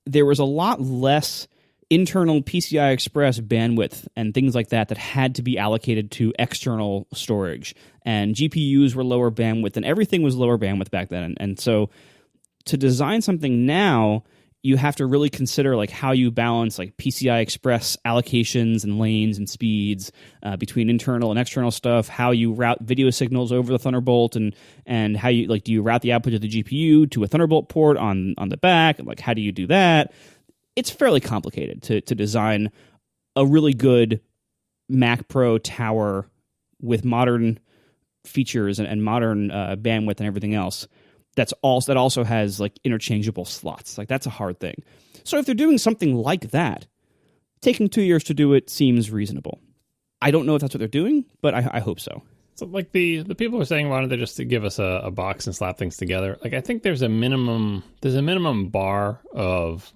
There was a lot less internal PCI Express bandwidth and things like that had to be allocated to external storage. And GPUs were lower bandwidth, and everything was lower bandwidth back then. And so to design something now, you have to really consider like how you balance like PCI Express allocations and lanes and speeds between internal and external stuff, how you route video signals over the Thunderbolt, and how you do you route the output of the GPU to a Thunderbolt port on the back? Like, how do you do that? It's fairly complicated to design a really good Mac Pro tower with modern features and modern bandwidth and everything else. That also has like interchangeable slots. Like, that's a hard thing. So if they're doing something like that, taking 2 years to do it seems reasonable. I don't know if that's what they're doing, but I hope so. So like the people were saying, why don't they just give us a box and slap things together? Like I think there's a minimum bar of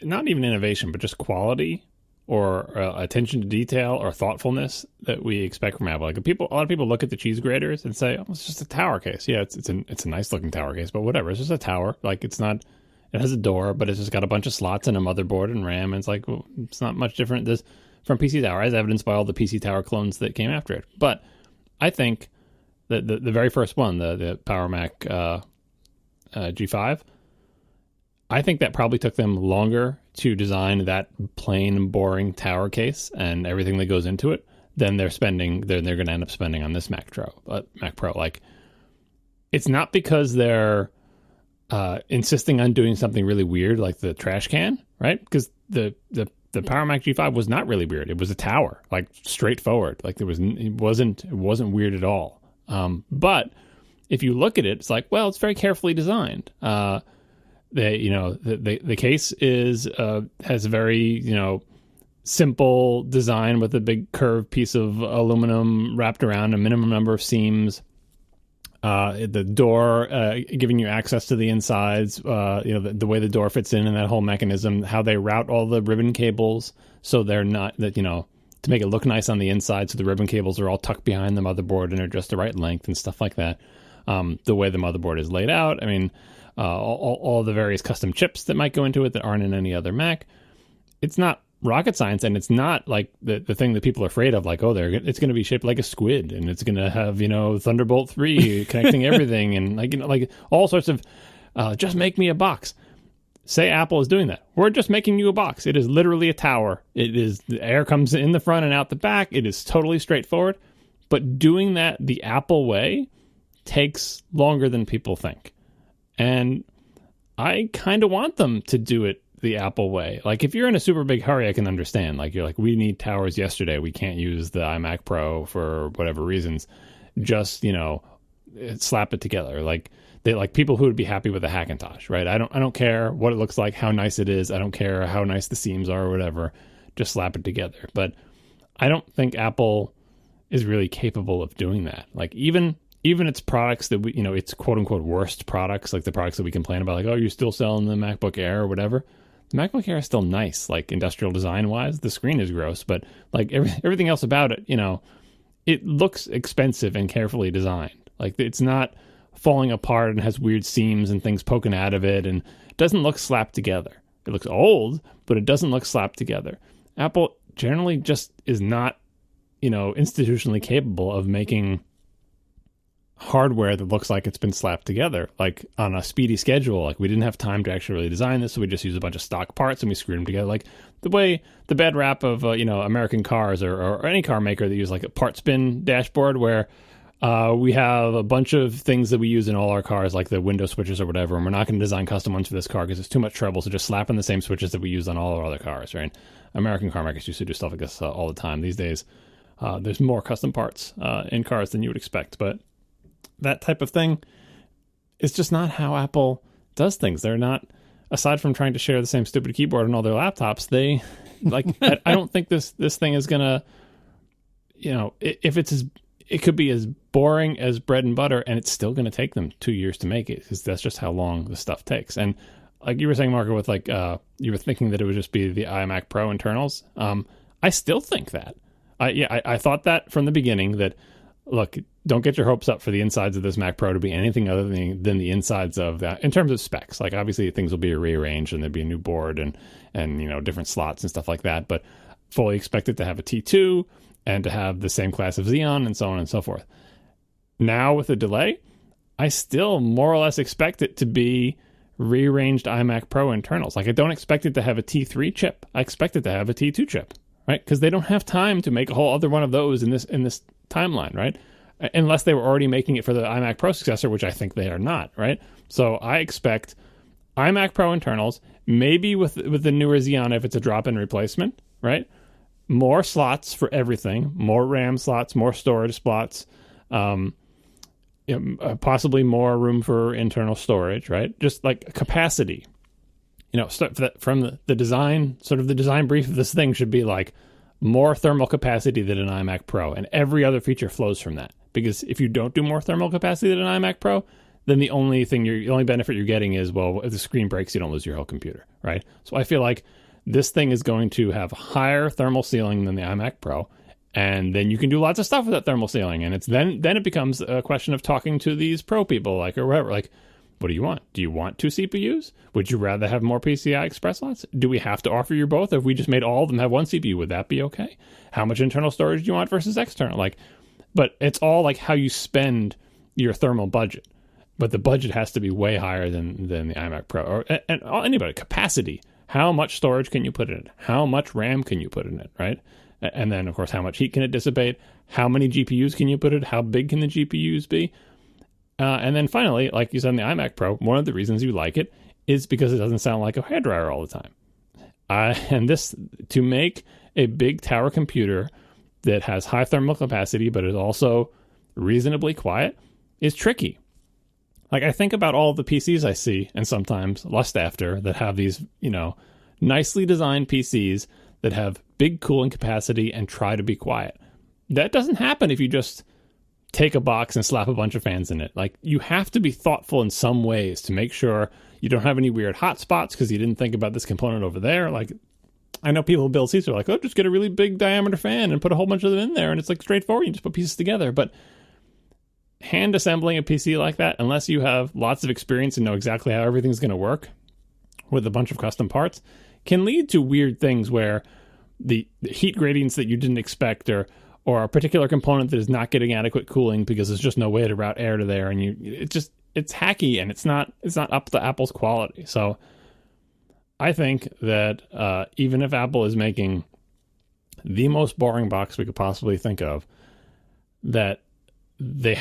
not even innovation, but just quality or attention to detail or thoughtfulness that we expect from Apple. Like a lot of people look at the cheese graters and say, "Oh, it's just a tower case." Yeah, it's a nice looking tower case, but whatever. It's just a tower. Like it's not. It has a door, but it's just got a bunch of slots and a motherboard and RAM. And it's like, well, it's not much different from PC Tower, as evidenced by all the PC Tower clones that came after it. But I think that the very first one, the Power Mac G5, I think that probably took them longer to design that plain, boring tower case and everything that goes into it than they're going to end up spending on this Mac Pro. Like, it's not because they're insisting on doing something really weird like the trash can, right? Because the Power Mac G5 was not really weird. It was a tower, like straightforward. Like it wasn't weird at all. But if you look at it, it's like, well, it's very carefully designed. The case has a very simple design with a big curved piece of aluminum wrapped around a minimum number of seams. The door giving you access to the insides, the way the door fits in and that whole mechanism, how they route all the ribbon cables so they're not to make it look nice on the inside. So the ribbon cables are all tucked behind the motherboard and are just the right length and stuff like that. The way the motherboard is laid out. I mean, all the various custom chips that might go into it that aren't in any other Mac. It's not rocket science, and it's not like the thing that people are afraid of, like, it's going to be shaped like a squid and it's going to have Thunderbolt 3 connecting everything and like all sorts of just make me a box. Say Apple is doing that. We're just making you a box. It is literally a tower. It is, the air comes in the front and out the back. It is totally straightforward. But doing that the Apple way takes longer than people think. And I kind of want them to do it the Apple way. Like, if you're in a super big hurry, I can understand. Like, you're like, we need towers yesterday. We can't use the iMac Pro for whatever reasons. Just, slap it together. Like, people who would be happy with a Hackintosh, right? I don't care what it looks like, how nice it is. I don't care how nice the seams are or whatever. Just slap it together. But I don't think Apple is really capable of doing that. Like, even its products that we, its quote unquote worst products, like the products that we complain about, like, oh, you're still selling the MacBook Air or whatever. The MacBook Air is still nice, like industrial design wise. The screen is gross, but like everything else about it, it looks expensive and carefully designed. Like, it's not falling apart and has weird seams and things poking out of it, and it doesn't look slapped together. It looks old, but it doesn't look slapped together. Apple generally just is not, institutionally capable of making hardware that looks like it's been slapped together, like on a speedy schedule. Like, we didn't have time to actually really design this, so we just used a bunch of stock parts and we screwed them together. Like the bad rap of American cars or any car maker that use like a part spin dashboard, where we have a bunch of things that we use in all our cars, like the window switches or whatever, and we're not going to design custom ones for this car because it's too much trouble, so just slap in the same switches that we use on all our other cars, right? American car makers used to do stuff like this all the time. These days, there's more custom parts in cars than you would expect, but that type of thing is just not how Apple does things. They're not, aside from trying to share the same stupid keyboard on all their laptops, they like, I don't think this thing is gonna, it could be as boring as bread and butter, and it's still going to take them 2 years to make it, because that's just how long the stuff takes. And like you were saying, Marco, with like, you were thinking that it would just be the iMac Pro internals. I still think that. I thought that from the beginning, that, look, don't get your hopes up for the insides of this Mac Pro to be anything other than the insides of that in terms of specs. Like, obviously things will be rearranged and there'll be a new board and different slots and stuff like that, but fully expect it to have a T2 and to have the same class of Xeon and so on and so forth. Now, with a delay, I still more or less expect it to be rearranged iMac Pro internals. Like, I don't expect it to have a T3 chip. I expect it to have a T2 chip, right? Because they don't have time to make a whole other one of those in this timeline, right? Unless they were already making it for the iMac Pro successor, which I think they are not, right? So I expect iMac Pro internals, maybe with the newer Xeon if it's a drop-in replacement, right? More slots for everything, more RAM slots, more storage slots, possibly more room for internal storage, right? Just like capacity. From the design, sort of the design brief of this thing should be like more thermal capacity than an iMac Pro, and every other feature flows from that. Because if you don't do more thermal capacity than an iMac Pro, then the only benefit you're getting is, well, if the screen breaks, you don't lose your whole computer, right? So I feel like this thing is going to have higher thermal ceiling than the iMac Pro, and then you can do lots of stuff with that thermal ceiling. And it's then it becomes a question of talking to these Pro people, like, or whatever, like, what do you want? Do you want 2 CPUs? Would you rather have more PCI Express slots? Do we have to offer you both? If we just made all of them have 1 CPU, would that be okay? How much internal storage do you want versus external? Like, but it's all like how you spend your thermal budget. But the budget has to be way higher than the iMac Pro. And anybody, capacity. How much storage can you put in it? How much RAM can you put in it, right? And then, of course, how much heat can it dissipate? How many GPUs can you put in it? How big can the GPUs be? And then finally, like you said in the iMac Pro, one of the reasons you like it is because it doesn't sound like a hairdryer all the time. And this, to make a big tower computer that has high thermal capacity but is also reasonably quiet, is tricky. Like, I think about all the PCs I see and sometimes lust after that have these, nicely designed PCs that have big cooling capacity and try to be quiet. That doesn't happen if you just take a box and slap a bunch of fans in it. Like, you have to be thoughtful in some ways to make sure you don't have any weird hotspots because you didn't think about this component over there. Like, I know people who build seats are like, oh, just get a really big diameter fan and put a whole bunch of them in there, and it's like straightforward. You just put pieces together. But hand assembling a PC like that, unless you have lots of experience and know exactly how everything's going to work with a bunch of custom parts, can lead to weird things where the heat gradients that you didn't expect, or a particular component that is not getting adequate cooling because there's just no way to route air to there, and it's hacky and it's not up to Apple's quality. So I think that even if Apple is making the most boring box we could possibly think of, that they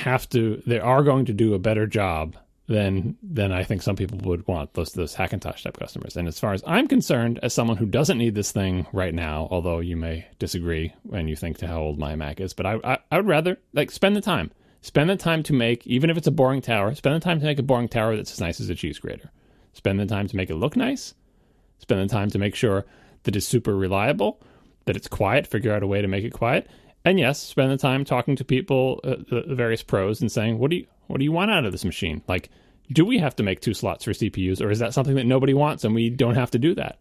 are going to do a better job than I think some people would want, those Hackintosh type customers. And as far as I'm concerned, as someone who doesn't need this thing right now, although you may disagree when you think to how old my Mac is, but I would rather spend the time to make, even if it's a boring tower, spend the time to make a boring tower that's as nice as a cheese grater. Spend the time to make it look nice. Spend the time to make sure that it's super reliable, that it's quiet, figure out a way to make it quiet. And yes, spend the time talking to people, the various pros, and saying, what do you want out of this machine? Like, do we have to make 2 slots for CPUs, or is that something that nobody wants and we don't have to do that?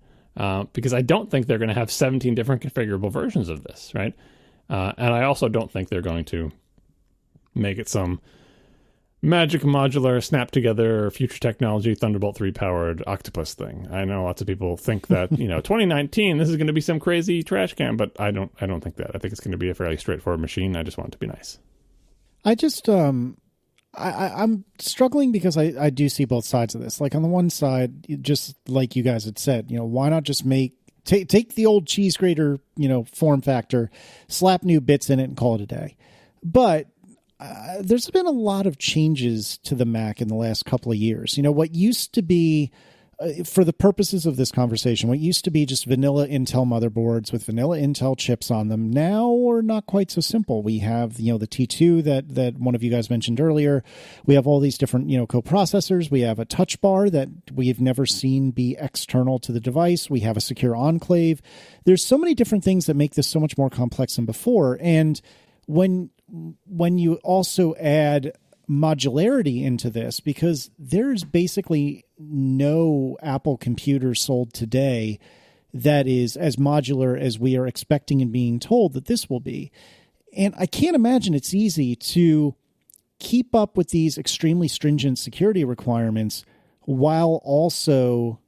Because I don't think they're going to have 17 different configurable versions of this, right? And I also don't think they're going to make it some magic modular, snap together, future technology, Thunderbolt 3 powered octopus thing. I know lots of people think that, 2019, this is going to be some crazy trash can, but I don't think that. I think it's going to be a fairly straightforward machine. I just want it to be nice. I just, I'm struggling because I do see both sides of this. Like, on the one side, just like you guys had said, why not just take the old cheese grater, form factor, slap new bits in it and call it a day. But there's been a lot of changes to the Mac in the last couple of years. What used to be, for the purposes of this conversation, what used to be just vanilla Intel motherboards with vanilla Intel chips on them now are not quite so simple. We have, the T2 that one of you guys mentioned earlier. We have all these different, coprocessors. We have a touch bar that we've never seen be external to the device. We have a secure enclave. There's so many different things that make this so much more complex than before. And when you also add modularity into this, because there's basically no Apple computer sold today that is as modular as we are expecting and being told that this will be. And I can't imagine it's easy to keep up with these extremely stringent security requirements while also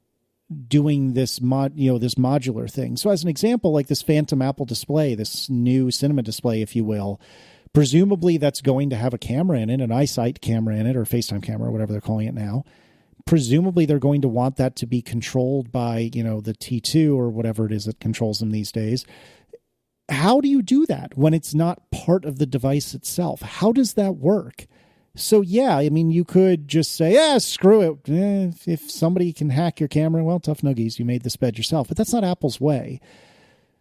doing this this modular thing. So as an example, like this Phantom Apple display, this new cinema display, if you will, presumably that's going to have a camera in it, an iSight camera in it, or FaceTime camera, or whatever they're calling it now. Presumably they're going to want that to be controlled by, the T2 or whatever it is that controls them these days. How do you do that when it's not part of the device itself? How does that work? So, yeah, you could just say, screw it. If somebody can hack your camera, well, tough nuggies, you made this bed yourself. But that's not Apple's way.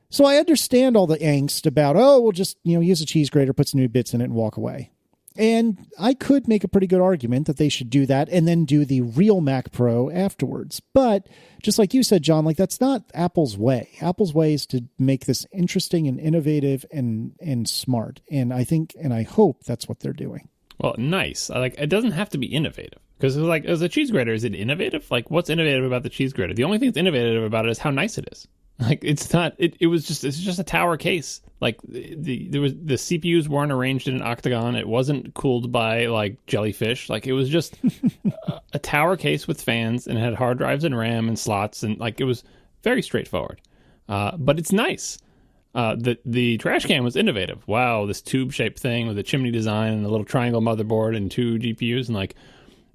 So I understand all the angst about, we'll just, use a cheese grater, put some new bits in it and walk away. And I could make a pretty good argument that they should do that and then do the real Mac Pro afterwards. But just like you said, John, like that's not Apple's way. Apple's way is to make this interesting and innovative and smart. And I think and I hope that's what they're doing. Well, nice. Like it doesn't have to be innovative because like as a cheese grater, is it innovative? Like what's innovative about the cheese grater? The only thing that's innovative about it is how nice it is. Like it's not. It's just a tower case. Like the CPUs weren't arranged in an octagon. It wasn't cooled by like Jellyfish. Like it was just a tower case with fans, and it had hard drives and RAM and slots, and like it was very straightforward. But it's nice. The trash can was innovative. Wow, this tube shaped thing with a chimney design and a little triangle motherboard and 2 GPUs, and like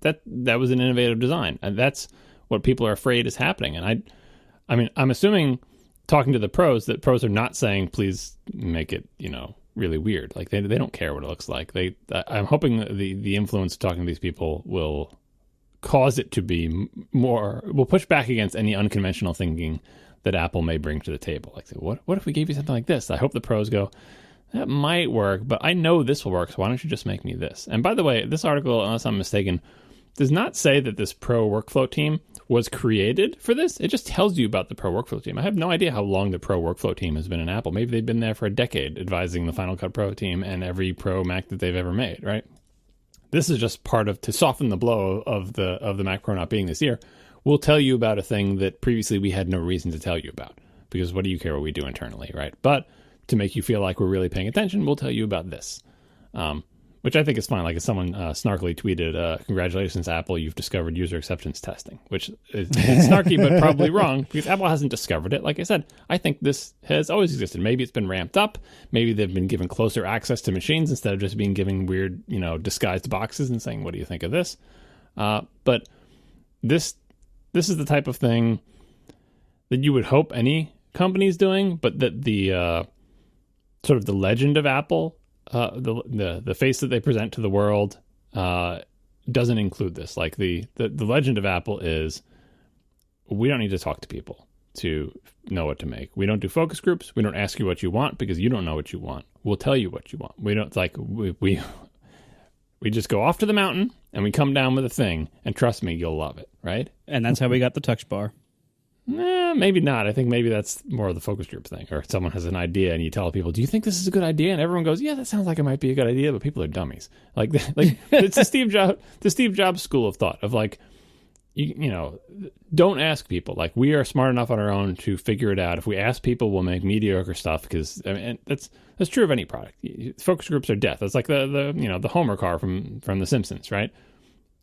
that was an innovative design, and that's what people are afraid is happening. And I mean, I'm assuming, talking to the pros, that pros are not saying, please make it, really weird. Like they don't care what it looks like. I'm hoping that the influence of talking to these people will cause it to be more, will push back against any unconventional thinking that Apple may bring to the table. Like, what if we gave you something like this? I hope the pros go, that might work, but I know this will work, so why don't you just make me this? And by the way, this article, unless I'm mistaken, does not say that this pro workflow team was created for this. It just tells you about the pro workflow team. I have no idea how long the pro workflow team has been in Apple. Maybe they've been there for a decade advising the Final Cut Pro team and every pro Mac that they've ever made, right? This is just part of, to soften the blow of the Mac Pro not being this year. We'll tell you about a thing that previously we had no reason to tell you about, because what do you care what we do internally, right? But to make you feel like we're really paying attention, we'll tell you about this. Which I think is fine. Like if someone snarkily tweeted, congratulations, Apple, you've discovered user acceptance testing, which is snarky but probably wrong because Apple hasn't discovered it. Like I said, I think this has always existed. Maybe it's been ramped up. Maybe they've been given closer access to machines instead of just being given weird, disguised boxes and saying, what do you think of this? But this is the type of thing that you would hope any company's doing, but that the sort of the legend of Apple, the face that they present to the world doesn't include this. Like the legend of Apple is, we don't need to talk to people to know what to make. We don't do focus groups. We don't ask you what you want because you don't know what you want. We'll tell you what you want. We don't we just go off to the mountain and we come down with a thing, and trust me, you'll love it, right? And that's how we got the touch bar. Maybe not. I think maybe that's more of the focus group thing, or someone has an idea and you tell people, do you think this is a good idea? And everyone goes, yeah, that sounds like it might be a good idea, but people are dummies. Like it's the Steve Jobs school of thought of like, don't ask people. Like we are smart enough on our own to figure it out. If we ask people, we'll make mediocre stuff, because I mean, that's true of any product. Focus groups are death. It's like the Homer car from The Simpsons, right?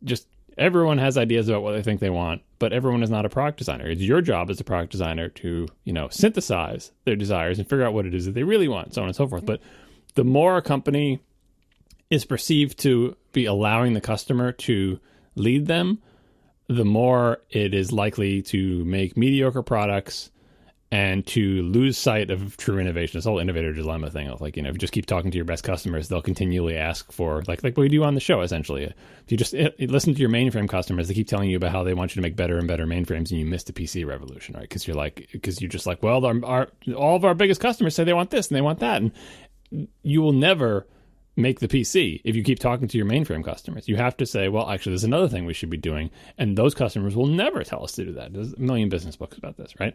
Just everyone has ideas about what they think they want, but everyone is not a product designer. It's your job as a product designer to, synthesize their desires and figure out what it is that they really want, so on and so forth. But the more a company is perceived to be allowing the customer to lead them, the more it is likely to make mediocre products and to lose sight of true innovation. This whole innovator dilemma thing of like, if you just keep talking to your best customers, they'll continually ask for like what we do on the show, essentially. If you just listen to your mainframe customers, they keep telling you about how they want you to make better and better mainframes, and you missed the PC revolution, right? Because you're just like, well, all of our biggest customers say they want this and they want that. And you will never make the PC if you keep talking to your mainframe customers. You have to say, well, actually, there's another thing we should be doing. And those customers will never tell us to do that. There's a million business books about this, right?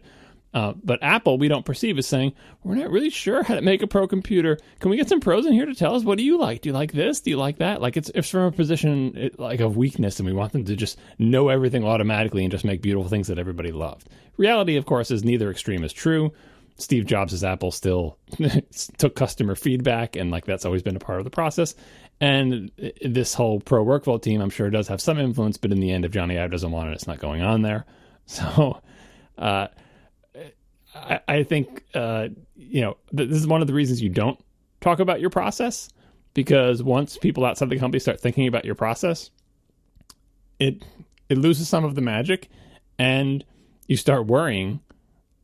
But Apple, we don't perceive as saying, we're not really sure how to make a pro computer. Can we get some pros in here to tell us, what do you like? Do you like this? Do you like that? Like it's from a position like of weakness, and we want them to just know everything automatically and just make beautiful things that everybody loved. Reality, of course, is neither extreme is true. Steve Jobs' Apple still took customer feedback, and like that's always been a part of the process. And this whole pro workflow team, I'm sure, does have some influence, but in the end, if Johnny Ive doesn't want it, it's not going on there. So, I think, this is one of the reasons you don't talk about your process, because once people outside the company start thinking about your process, it loses some of the magic, and you start worrying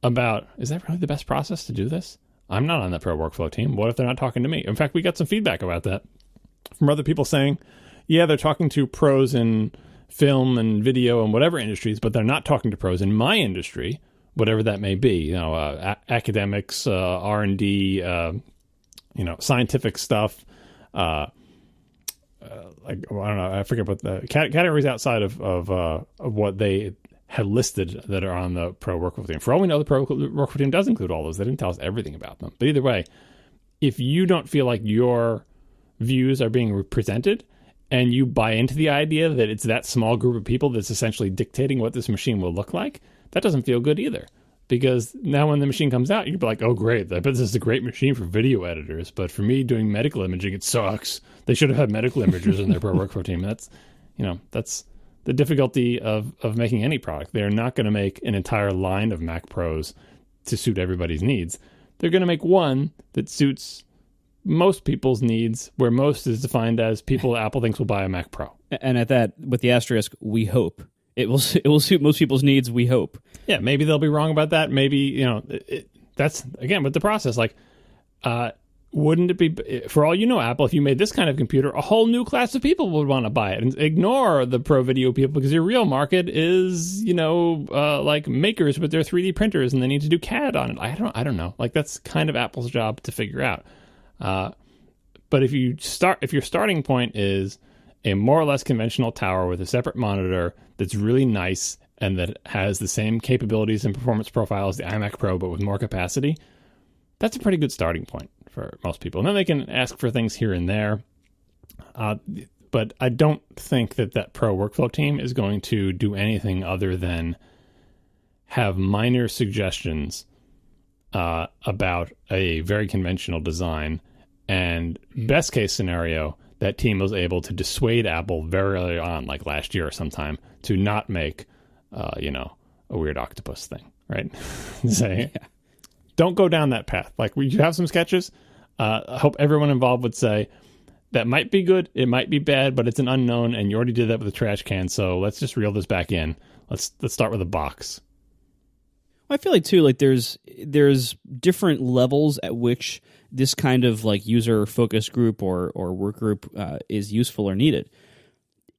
about, is that really the best process to do this? I'm not on the pro workflow team. What if they're not talking to me? In fact, we got some feedback about that from other people saying, yeah, they're talking to pros in film and video and whatever industries, but they're not talking to pros in my industry, whatever that may be, academics, R&D, scientific stuff, like I don't know, I forget what the categories outside of what they had listed that are on the Pro Workflow team. For all we know, the Pro Workflow team does include all those. They didn't tell us everything about them. But either way, if you don't feel like your views are being presented and you buy into the idea that it's that small group of people that's essentially dictating what this machine will look like, that doesn't feel good either. Because now when the machine comes out, you'd be like, oh, great, I bet this is a great machine for video editors. But for me doing medical imaging, it sucks. They should have had medical imagers in their Pro Workflow team. That's the difficulty of making any product. They're not going to make an entire line of Mac Pros to suit everybody's needs. They're going to make one that suits most people's needs, where most is defined as people Apple thinks will buy a Mac Pro. And at that, with the asterisk, we hope. It will suit most people's needs, we hope. Yeah, maybe they'll be wrong about that. Maybe, that's, again, with the process, like, wouldn't it be, for all you know, Apple, if you made this kind of computer, a whole new class of people would want to buy it and ignore the pro video people, because your real market is, like makers with their 3D printers and they need to do CAD on it. I don't know. Like, that's kind of Apple's job to figure out. But if your starting point is a more or less conventional tower with a separate monitor that's really nice and that has the same capabilities and performance profile as the iMac Pro, but with more capacity, that's a pretty good starting point for most people. And then they can ask for things here and there. But I don't think that Pro Workflow team is going to do anything other than have minor suggestions about a very conventional design. And best case scenario, that team was able to dissuade Apple very early on, like last year or sometime, to not make, a weird octopus thing, right? Say, don't go down that path. Like, you have some sketches. I hope everyone involved would say, that might be good, it might be bad, but it's an unknown, and you already did that with a trash can, so let's just reel this back in. Let's start with a box. I feel like, too, like there's different levels at which this kind of like user focus group or work group is useful or needed.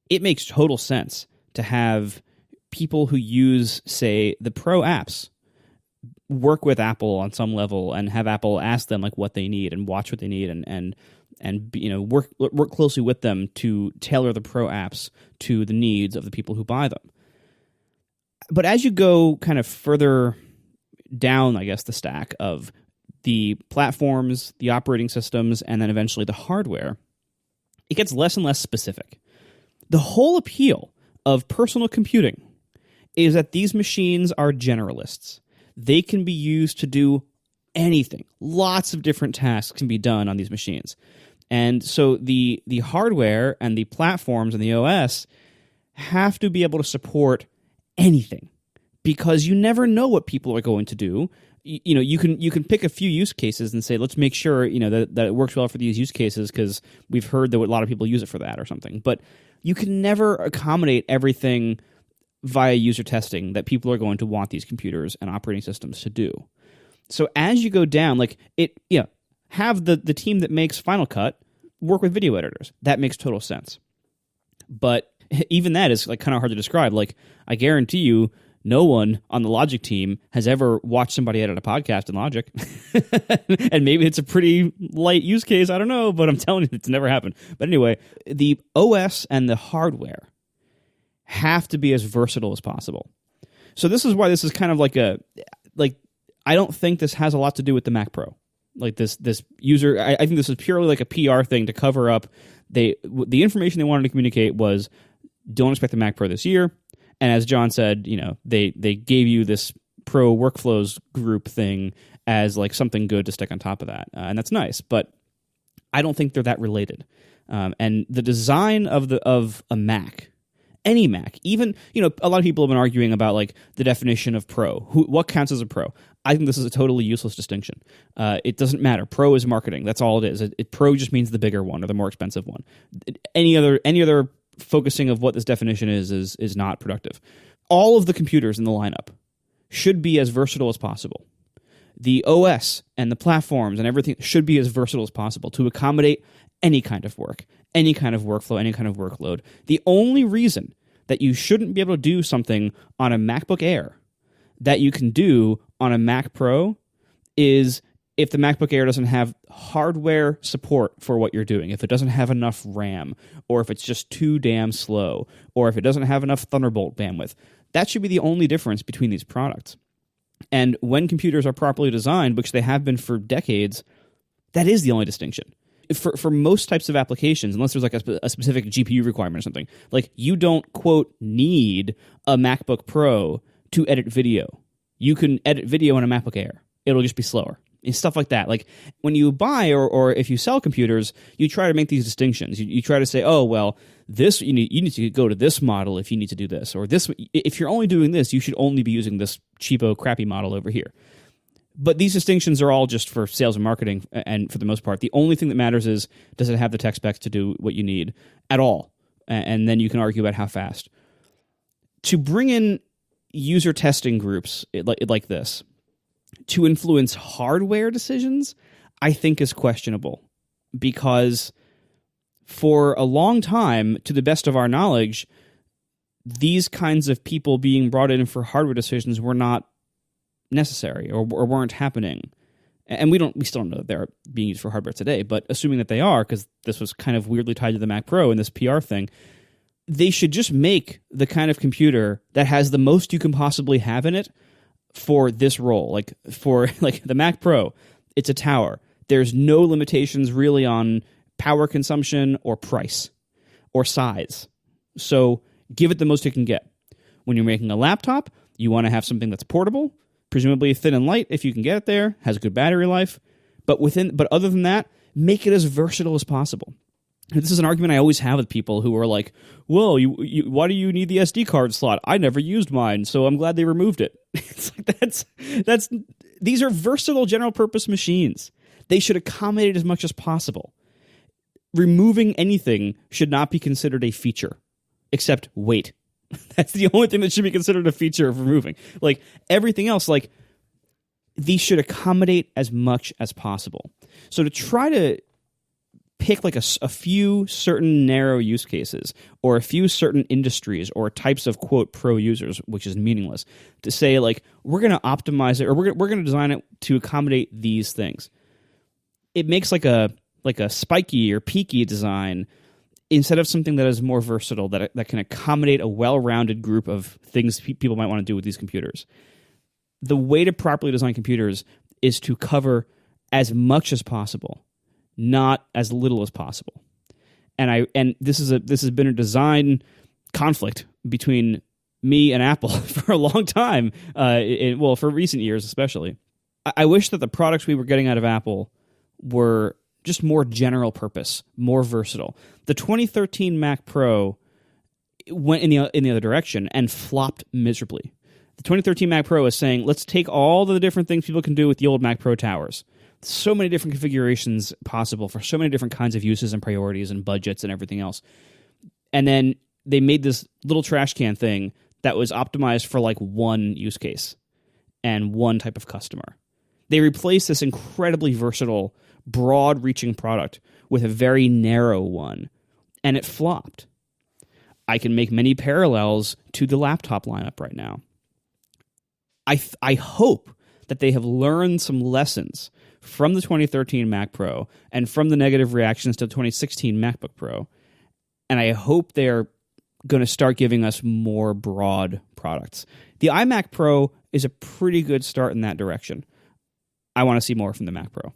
It makes total sense to have people who use, say, the Pro apps work with Apple on some level and have Apple ask them like what they need and watch what they need and work closely with them to tailor the Pro apps to the needs of the people who buy them. But as you go kind of further down, I guess, the stack of the platforms, the operating systems, and then eventually the hardware, it gets less and less specific. The whole appeal of personal computing is that these machines are generalists. They can be used to do anything. Lots of different tasks can be done on these machines. And so the hardware and the platforms and the OS have to be able to support anything, because you never know what people are going to do. You can pick a few use cases and say, let's make sure that it works well for these use cases because we've heard that a lot of people use it for that or something. But you can never accommodate everything via user testing that people are going to want these computers and operating systems to do. So as you go down, have the team that makes Final Cut work with video editors. That makes total sense. But even that is like kind of hard to describe. Like, I guarantee you, no one on the Logic team has ever watched somebody edit a podcast in Logic. And maybe it's a pretty light use case, I don't know, but I'm telling you, it's never happened. But anyway, the OS and the hardware have to be as versatile as possible. So this is why this is kind of I don't think this has a lot to do with the Mac Pro. Like this user, I think this is purely like a PR thing to cover up. The information they wanted to communicate was, don't expect the Mac Pro this year. And as John said, they gave you this Pro Workflows group thing as like something good to stick on top of that. And that's nice, but I don't think they're that related. And the design of a Mac, any Mac, even, a lot of people have been arguing about like the definition of Pro. What counts as a Pro? I think this is a totally useless distinction. It doesn't matter. Pro is marketing. That's all it is. Pro just means the bigger one or the more expensive one. Any other focusing of what this definition is not productive. All of the computers in the lineup should be as versatile as possible. The OS and the platforms and everything should be as versatile as possible to accommodate any kind of work, any kind of workflow, any kind of workload. The only reason that you shouldn't be able to do something on a MacBook Air that you can do on a Mac Pro is if the MacBook Air doesn't have hardware support for what you're doing, if it doesn't have enough RAM, or if it's just too damn slow, or if it doesn't have enough Thunderbolt bandwidth, that should be the only difference between these products. And when computers are properly designed, which they have been for decades, that is the only distinction. For most types of applications, unless there's like a specific GPU requirement or something, like you don't, quote, need a MacBook Pro to edit video. You can edit video on a MacBook Air. It'll just be slower. And stuff like that. Like when you buy or if you sell computers, you try to make these distinctions. You try to say, oh, well, this you need to go to this model if you need to do this. Or this, if you're only doing this, you should only be using this cheapo, crappy model over here. But these distinctions are all just for sales and marketing, and for the most part, the only thing that matters is, does it have the tech specs to do what you need at all? And then you can argue about how fast. To bring in user testing groups like this to influence hardware decisions, I think is questionable. Because for a long time, to the best of our knowledge, these kinds of people being brought in for hardware decisions were not necessary or weren't happening. And we still don't know that they're being used for hardware today, but assuming that they are, because this was kind of weirdly tied to the Mac Pro and this PR thing, they should just make the kind of computer that has the most you can possibly have in it for this role. Like for like the Mac Pro, it's a tower. There's no limitations really on power consumption or price or size. So give it the most it can get. When you're making a laptop, you want to have something that's portable, presumably thin and light if you can get it there, has a good battery life. But other than that, make it as versatile as possible. This is an argument I always have with people who are like, well, why do you need the SD card slot? I never used mine, so I'm glad they removed it. It's like these are versatile general purpose machines. They should accommodate as much as possible. Removing anything should not be considered a feature, except weight. That's the only thing that should be considered a feature of removing. Like everything else, like these should accommodate as much as possible. So to try to pick like a few certain narrow use cases or a few certain industries or types of, quote, pro users, which is meaningless, to say like we're going to optimize it or we're going to design it to accommodate these things. It makes like a spiky or peaky design instead of something that is more versatile, that can accommodate a well-rounded group of things people might want to do with these computers. The way to properly design computers is to cover as much as possible, not as little as possible. And this has been a design conflict between me and Apple for a long time, for recent years especially. I wish that the products we were getting out of Apple were just more general purpose, more versatile. The 2013 Mac Pro went in the other direction and flopped miserably. The 2013 Mac Pro is saying, let's take all the different things people can do with the old Mac Pro towers. So many different configurations possible for so many different kinds of uses and priorities and budgets and everything else. And then they made this little trash can thing that was optimized for like one use case and one type of customer. They replaced this incredibly versatile, broad-reaching product with a very narrow one, and it flopped. I can make many parallels to the laptop lineup right now. I hope that they have learned some lessons from the 2013 Mac Pro and from the negative reactions to the 2016 MacBook Pro, and I hope they're going to start giving us more broad products. The iMac Pro is a pretty good start in that direction. I want to see more from the Mac Pro.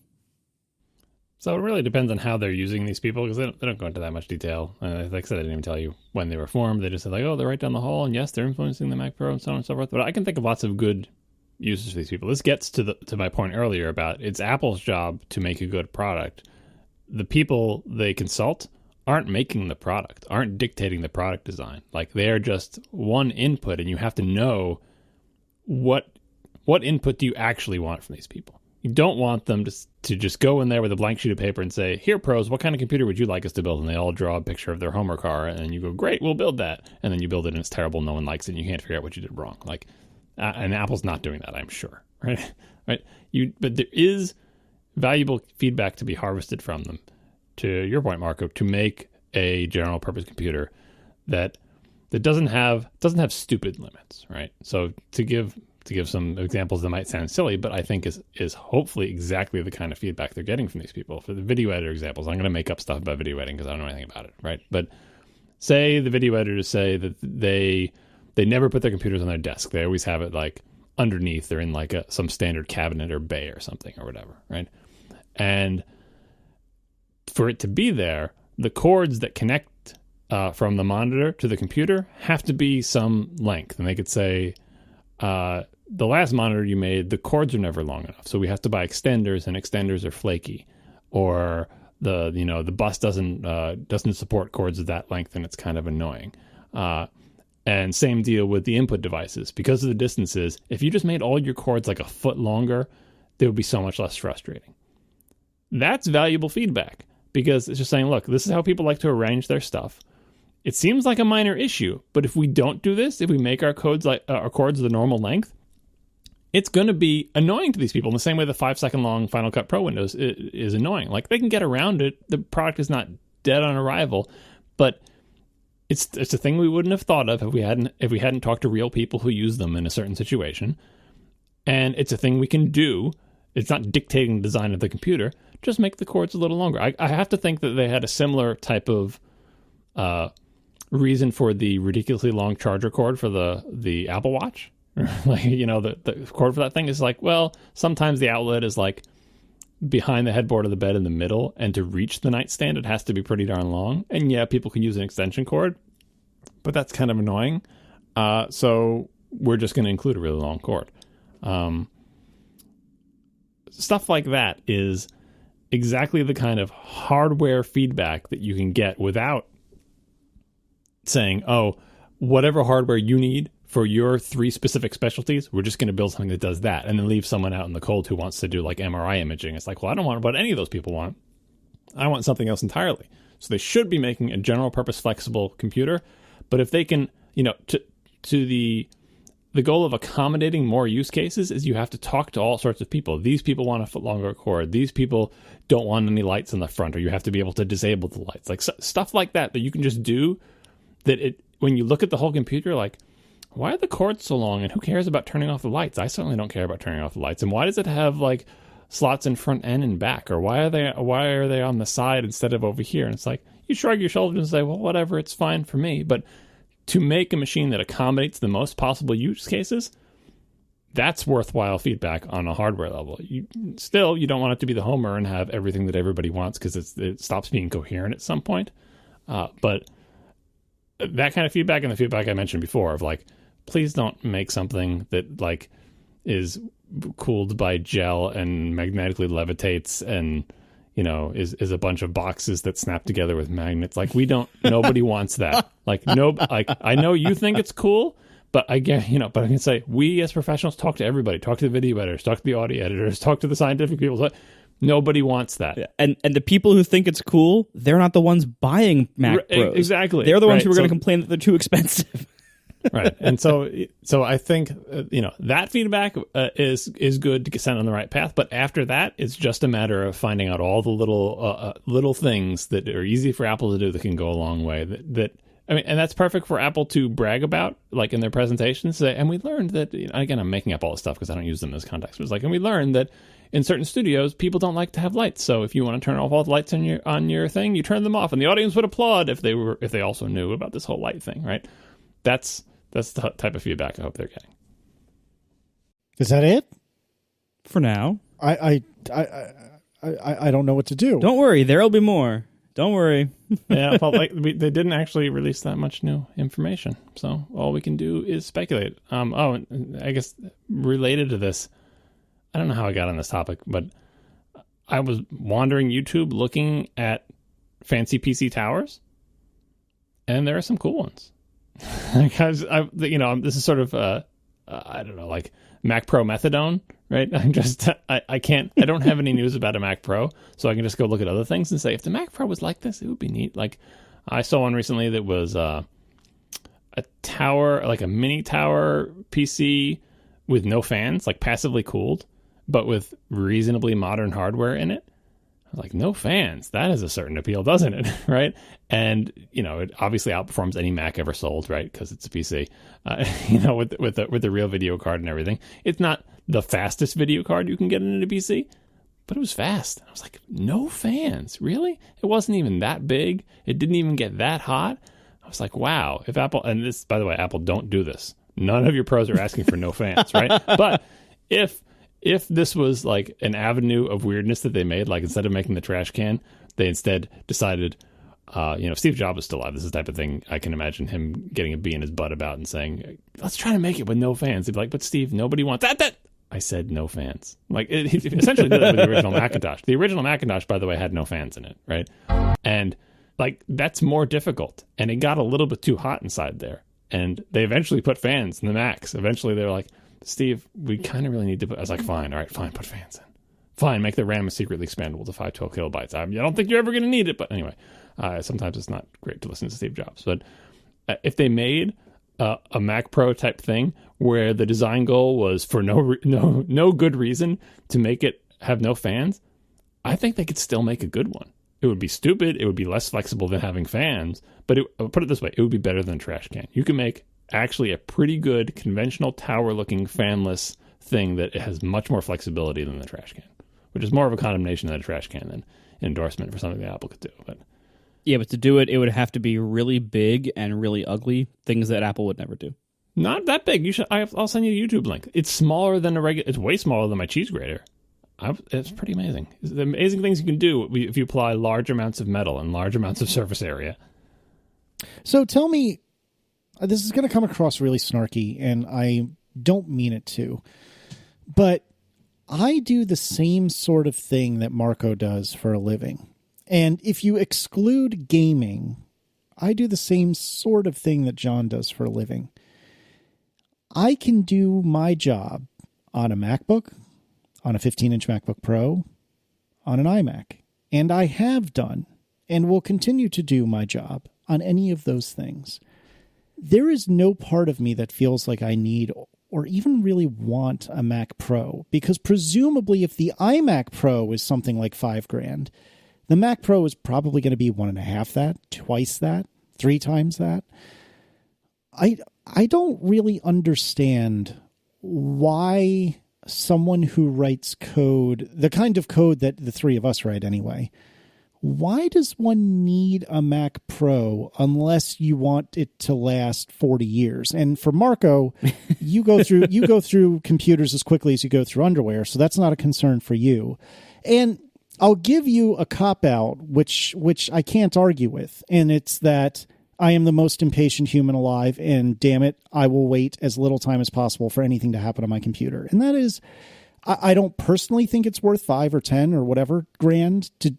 So it really depends on how they're using these people, because they don't go into that much detail. Like I said, I didn't even tell you when they were formed. They just said, like, oh, they're right down the hall, and yes, they're influencing the Mac Pro, and so on and so forth. But I can think of lots of good uses for these people. This gets to my point earlier about it's Apple's job to make a good product. The people they consult aren't making the product, aren't dictating the product design. Like, they're just one input, and you have to know what input do you actually want from these people. You don't want them to just go in there with a blank sheet of paper and say, here, pros, what kind of computer would you like us to build? And they all draw a picture of their Homer car, and then you go, great, we'll build that. And then you build it, and it's terrible, no one likes it, and you can't figure out what you did wrong. Like, and Apple's not doing that, I'm sure. Right? But there is valuable feedback to be harvested from them, to your point, Marco, to make a general purpose computer that doesn't have stupid limits, right? So to give to give some examples that might sound silly, but I think is hopefully exactly the kind of feedback they're getting from these people. For the video editor examples, I'm going to make up stuff about video editing because I don't know anything about it, right? But say the video editors say that they never put their computers on their desk. They always have it like underneath or in like some standard cabinet or bay or something or whatever, right? And for it to be there, the cords that connect from the monitor to the computer have to be some length. And they could say, the last monitor you made, the cords are never long enough, so we have to buy extenders, and extenders are flaky. Or the bus doesn't support cords of that length, and it's kind of annoying. And same deal with the input devices. Because of the distances, if you just made all your cords like a foot longer, they would be so much less frustrating. That's valuable feedback, because it's just saying, look, this is how people like to arrange their stuff. It seems like a minor issue, but if we don't do this, if we make our cords the normal length, it's going to be annoying to these people in the same way the 5-second long Final Cut Pro windows is annoying. Like, they can get around it. The product is not dead on arrival, but it's a thing we wouldn't have thought of if we hadn't talked to real people who use them in a certain situation. And it's a thing we can do. It's not dictating the design of the computer. Just make the cords a little longer. I have to think that they had a similar type of reason for the ridiculously long charger cord for the Apple Watch. Like, the cord for that thing is like, well, sometimes the outlet is like behind the headboard of the bed in the middle, and to reach the nightstand, it has to be pretty darn long. And yeah, people can use an extension cord, but that's kind of annoying. So we're just going to include a really long cord. Stuff like that is exactly the kind of hardware feedback that you can get without saying, oh, whatever hardware you need for your 3 specific specialties, we're just going to build something that does that, and then leave someone out in the cold who wants to do like MRI imaging. It's like, well, I don't want what any of those people want. I want something else entirely. So they should be making a general purpose flexible computer. But if they can, to the goal of accommodating more use cases is you have to talk to all sorts of people. These people want a foot longer cord. These people don't want any lights in the front, or you have to be able to disable the lights. Like stuff like that you can just do that when you look at the whole computer, like, why are the cords so long, and who cares about turning off the lights? I certainly don't care about turning off the lights. And why does it have like slots in front and in back? Or why are they on the side instead of over here? And it's like, you shrug your shoulders and say, well, whatever, it's fine for me. But to make a machine that accommodates the most possible use cases, that's worthwhile feedback on a hardware level. You don't want it to be the homer and have everything that everybody wants, because it stops being coherent at some point. But that kind of feedback, and the feedback I mentioned before of like, please don't make something that like is cooled by gel and magnetically levitates and is a bunch of boxes that snap together with magnets. Like, nobody wants that. Like, I know you think it's cool, but I can say, we as professionals talk to everybody, talk to the video editors, talk to the audio editors, talk to the scientific people. Nobody wants that. Yeah. And the people who think it's cool, they're not the ones buying Mac Pros. Exactly. They're the ones who are going to complain that they're too expensive. Right. And so I think, that feedback is good to get sent on the right path. But after that, it's just a matter of finding out all the little things that are easy for Apple to do that can go a long way. And that's perfect for Apple to brag about, like in their presentations. And we learned that, again, I'm making up all this stuff because I don't use them as context. But it's like, and we learned that in certain studios, people don't like to have lights. So if you want to turn off all the lights on your thing, you turn them off, and the audience would applaud if they also knew about this whole light thing, right? That's the type of feedback I hope they're getting. Is that it? For now. I don't know what to do. Don't worry, there'll be more. Don't worry. Yeah, well, they didn't actually release that much new information, so all we can do is speculate. I guess related to this, I don't know how I got on this topic, but I was wandering YouTube looking at fancy PC towers, and there are some cool ones. Because this is sort of I don't know, like Mac Pro methadone, right? I don't have any news about a Mac Pro, so I can just go look at other things and say, if the Mac Pro was like this, it would be neat. Like, I saw one recently that was a tower, like a mini tower PC with no fans, like passively cooled, but with reasonably modern hardware in it. I was like, no fans. That has a certain appeal, doesn't it? Right? And, it obviously outperforms any Mac ever sold, right? Because it's a PC, with the real video card and everything. It's not the fastest video card you can get in a PC, but it was fast. I was like, no fans, really? It wasn't even that big. It didn't even get that hot. I was like, wow. If Apple, and this, by the way, Apple, don't do this. None of your pros are asking for no fans, right? But if this was like an avenue of weirdness that they made, like instead of making the trash can, they instead decided, if Steve Jobs was still alive, this is the type of thing I can imagine him getting a bee in his butt about and saying, let's try to make it with no fans. They'd be like, but Steve, nobody wants that. I said no fans. Like, he essentially did that with the original Macintosh. The original Macintosh, by the way, had no fans in it, right? And, like, that's more difficult. And it got a little bit too hot inside there. And they eventually put fans in the Macs. Eventually, they were like, Steve, we kind of really need to put... I was like, fine, all right, fine, put fans in. Fine, make the RAM secretly expandable to 512 kilobytes. I don't think you're ever going to need it, but anyway. Sometimes it's not great to listen to Steve Jobs. But if they made a Mac Pro type thing where the design goal was for no good reason to make it have no fans, I think they could still make a good one. It would be stupid. It would be less flexible than having fans. But I'll put it this way, it would be better than a trash can. You can make actually a pretty good conventional tower-looking fanless thing that has much more flexibility than the trash can, which is more of a condemnation than a trash can than an endorsement for something that Apple could do. But yeah, but to do it, it would have to be really big and really ugly, things that Apple would never do. Not that big. I'll send you a YouTube link. It's smaller than it's way smaller than my cheese grater. It's pretty amazing. It's the amazing things you can do if you apply large amounts of metal and large amounts of surface area. So tell me, this is going to come across really snarky, and I don't mean it to, but I do the same sort of thing that Marco does for a living. And if you exclude gaming, I do the same sort of thing that John does for a living. I can do my job on a MacBook, on a 15-inch MacBook Pro, on an iMac. And I have done and will continue to do my job on any of those things. There is no part of me that feels like I need or even really want a Mac Pro, because presumably if the iMac Pro is something like $5,000, the Mac Pro is probably going to be 1.5 that, twice that, 3 times that. I don't really understand why someone who writes code, the kind of code that the three of us write anyway, why does one need a Mac Pro unless you want it to last 40 years? And for Marco, you go through computers as quickly as you go through underwear, so that's not a concern for you. And I'll give you a cop-out, which I can't argue with, and it's that I am the most impatient human alive, and damn it, I will wait as little time as possible for anything to happen on my computer. And that is, I don't personally think it's worth 5 or 10 or whatever grand to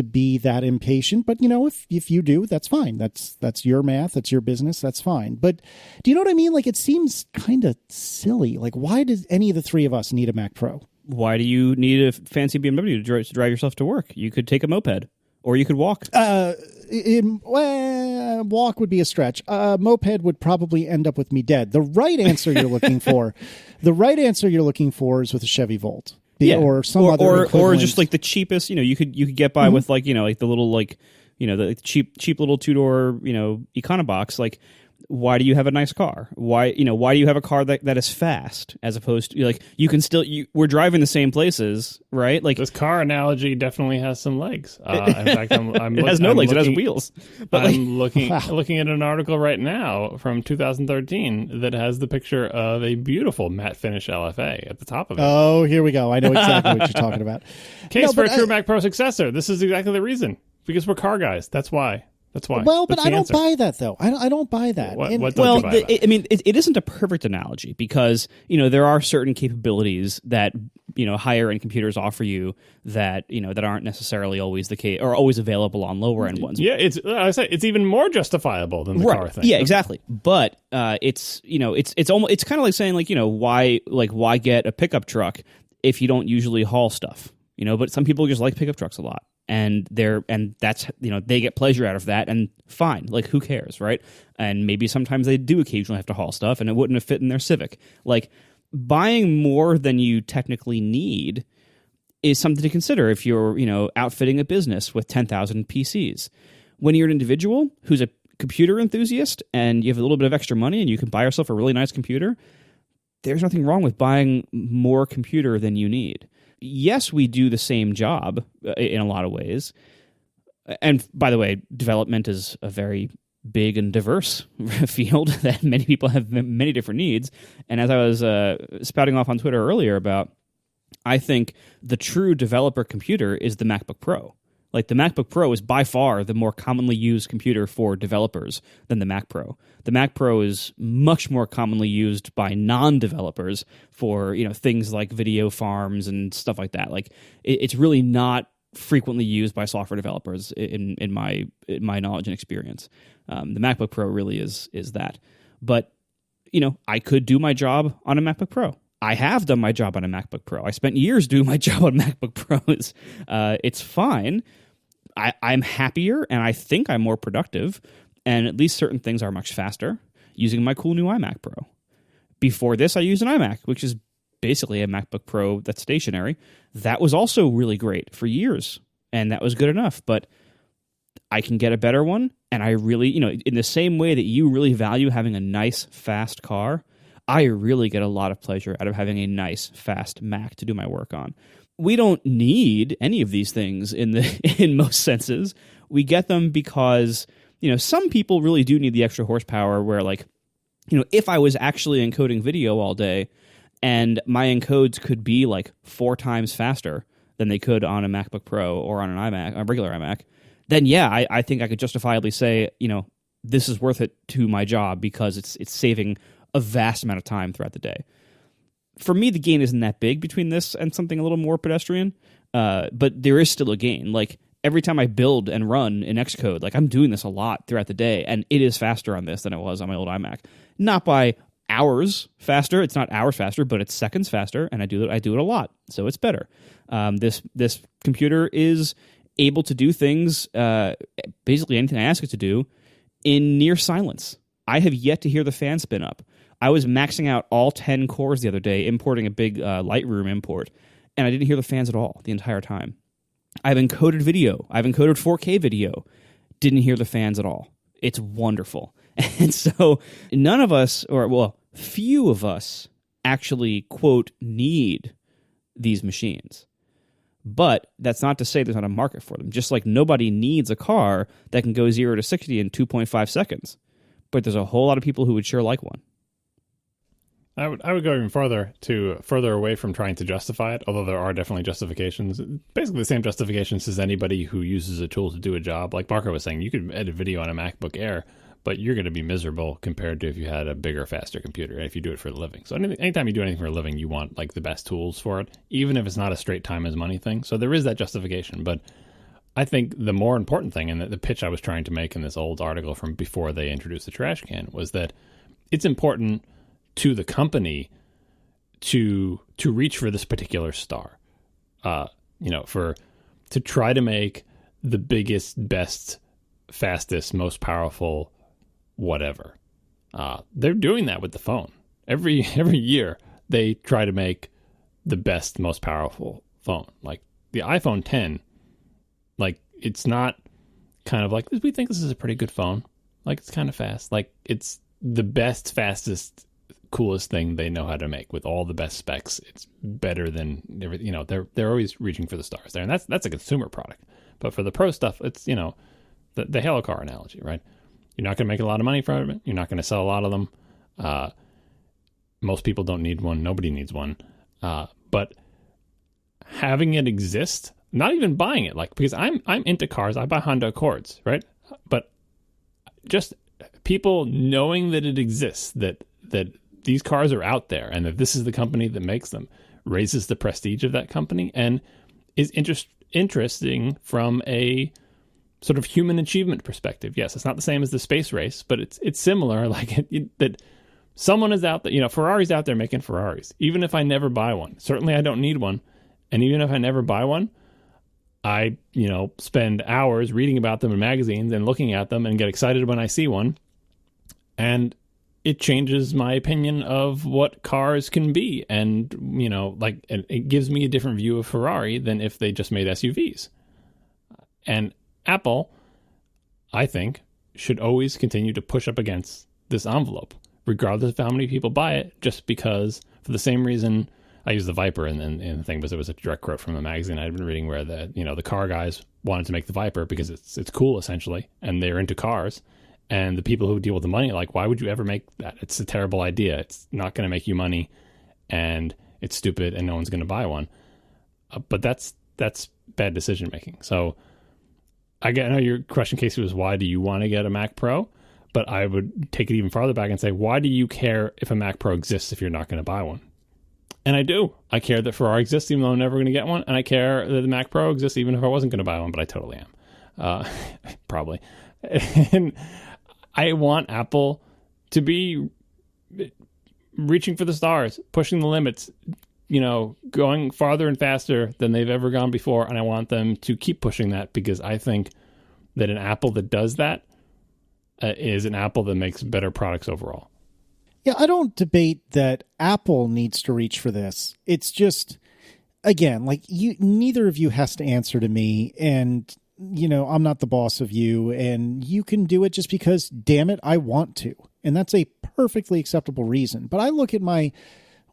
be that impatient. But, if you do, that's fine. That's your math. That's your business. That's fine. But do you know what I mean? Like, it seems kind of silly. Like, why does any of the three of us need a Mac Pro? Why do you need a fancy BMW to drive yourself to work? You could take a moped, or you could walk. Walk would be a stretch. Moped would probably end up with me dead. The right answer you're looking for, is with a Chevy Volt. Or some other equivalent. Or just like the cheapest, you could get by with like the little the cheap little 2-door, Econobox. Like, why do you have a nice car? Why do you have a car that is fast, as opposed to you can still, we're driving the same places, right? Like, this car analogy definitely has some legs. In fact, it has no legs. It has wheels. But I'm looking at an article right now from 2013 that has the picture of a beautiful matte finish LFA at the top of it. Oh, here we go. I know exactly what you're talking about. Case for a true Mac Pro successor. This is exactly the reason. Because we're car guys. That's why. Well, but I don't buy that, though. I don't buy that. What don't you buy about? I mean, it isn't a perfect analogy, because there are certain capabilities that higher end computers offer you that that aren't necessarily always the case or always available on lower end ones. Yeah, it's even more justifiable than the car thing. Yeah, exactly. But it's almost kind of like saying why get a pickup truck if you don't usually haul stuff. But some people just like pickup trucks a lot. And that's they get pleasure out of that, and fine, like, who cares, right? And maybe sometimes they do occasionally have to haul stuff, and it wouldn't have fit in their Civic. Like, buying more than you technically need is something to consider if you're, outfitting a business with 10,000 PCs. When you're an individual who's a computer enthusiast and you have a little bit of extra money and you can buy yourself a really nice computer, there's nothing wrong with buying more computer than you need. Yes, we do the same job in a lot of ways. And by the way, development is a very big and diverse field that many people have many different needs. And as I was spouting off on Twitter earlier about, I think the true developer computer is the MacBook Pro. Like, the MacBook Pro is by far the more commonly used computer for developers than the Mac Pro. The Mac Pro is much more commonly used by non-developers for, things like video farms and stuff like that. Like, it's really not frequently used by software developers in my knowledge and experience. The MacBook Pro really is that. But, I could do my job on a MacBook Pro. I have done my job on a MacBook Pro. I spent years doing my job on MacBook Pros. It's fine. I'm happier, and I think I'm more productive, and at least certain things are much faster using my cool new iMac Pro. Before this, I used an iMac, which is basically a MacBook Pro that's stationary. That was also really great for years, and that was good enough, but I can get a better one, and I really, in the same way that you really value having a nice, fast car, I really get a lot of pleasure out of having a nice, fast Mac to do my work on. We don't need any of these things in most senses. We get them because, some people really do need the extra horsepower where, like, if I was actually encoding video all day and my encodes could be like 4 times faster than they could on a MacBook Pro or on an iMac, a regular iMac, then yeah, I think I could justifiably say, this is worth it to my job because it's saving a vast amount of time throughout the day. For me, the gain isn't that big between this and something a little more pedestrian, but there is still a gain. Like, every time I build and run in Xcode, like, I'm doing this a lot throughout the day, and it is faster on this than it was on my old iMac. Not by hours faster, it's not hours faster, but it's seconds faster, and I do it a lot, so it's better. This computer is able to do things, basically anything I ask it to do, in near silence. I have yet to hear the fan spin up. I was maxing out all 10 cores the other day, importing a big Lightroom import, and I didn't hear the fans at all the entire time. I've encoded video. I've encoded 4K video. Didn't hear the fans at all. It's wonderful. And so none of us, few of us actually, quote, need these machines. But that's not to say there's not a market for them. Just like nobody needs a car that can go 0 to 60 in 2.5 seconds. But there's a whole lot of people who would sure like one. I would go even further away from trying to justify it, although there are definitely justifications. Basically the same justifications as anybody who uses a tool to do a job. Like Marco was saying, you could edit video on a MacBook Air, but you're going to be miserable compared to if you had a bigger, faster computer, if you do it for a living. So anytime you do anything for a living, you want like the best tools for it, even if it's not a straight time as money thing. So there is that justification. But I think the more important thing, and the pitch I was trying to make in this old article from before they introduced the trash can, was that it's important to the company to reach for this particular star, to try to make the biggest, best, fastest, most powerful, whatever. They're doing that with the phone. Every year they try to make the best, most powerful phone. Like the iPhone 10, like it's not kind of like, we think this is a pretty good phone. Like it's kind of fast. Like it's the best, fastest, coolest thing they know how to make with all the best specs. It's better than everything. They're always reaching for the stars there, and that's a consumer product. But for the pro stuff, it's the Halo car analogy, right? You're not going to make a lot of money from it. You're not going to sell a lot of them. Most people don't need one. Nobody needs one. But having it exist, not even buying it, like because I'm into cars. I buy Honda Accords, right? But just people knowing that it exists, that these cars are out there and that this is the company that makes them, raises the prestige of that company and is interesting from a sort of human achievement perspective. Yes, it's not the same as the space race, but it's similar. Like that someone is out there, Ferrari's out there making Ferraris. Even if I never buy one, certainly I don't need one. And even if I never buy one, I, spend hours reading about them in magazines and looking at them and get excited when I see one. And it changes my opinion of what cars can be. And, like it gives me a different view of Ferrari than if they just made SUVs. And Apple, I think, should always continue to push up against this envelope, regardless of how many people buy it, just because, for the same reason, I use the Viper in the thing, because it was a direct quote from a magazine I'd been reading where the car guys wanted to make the Viper because it's cool, essentially, and they're into cars. And the people who deal with the money are like, why would you ever make that? It's a terrible idea. It's not going to make you money, and it's stupid, and no one's going to buy one. But that's bad decision making. So I know your question, Casey, was why do you want to get a Mac Pro? But I would take it even farther back and say, why do you care if a Mac Pro exists if you're not going to buy one? And I do. I care that Ferrari exists even though I'm never going to get one. And I care that the Mac Pro exists even if I wasn't going to buy one, but I totally am. Probably. And I want Apple to be reaching for the stars, pushing the limits, going farther and faster than they've ever gone before. And I want them to keep pushing that, because I think that an Apple that does that is an Apple that makes better products overall. Yeah, I don't debate that Apple needs to reach for this. It's just, again, like neither of you has to answer to me, and I'm not the boss of you, and you can do it just because, damn it, I want to. And that's a perfectly acceptable reason. But I look at my,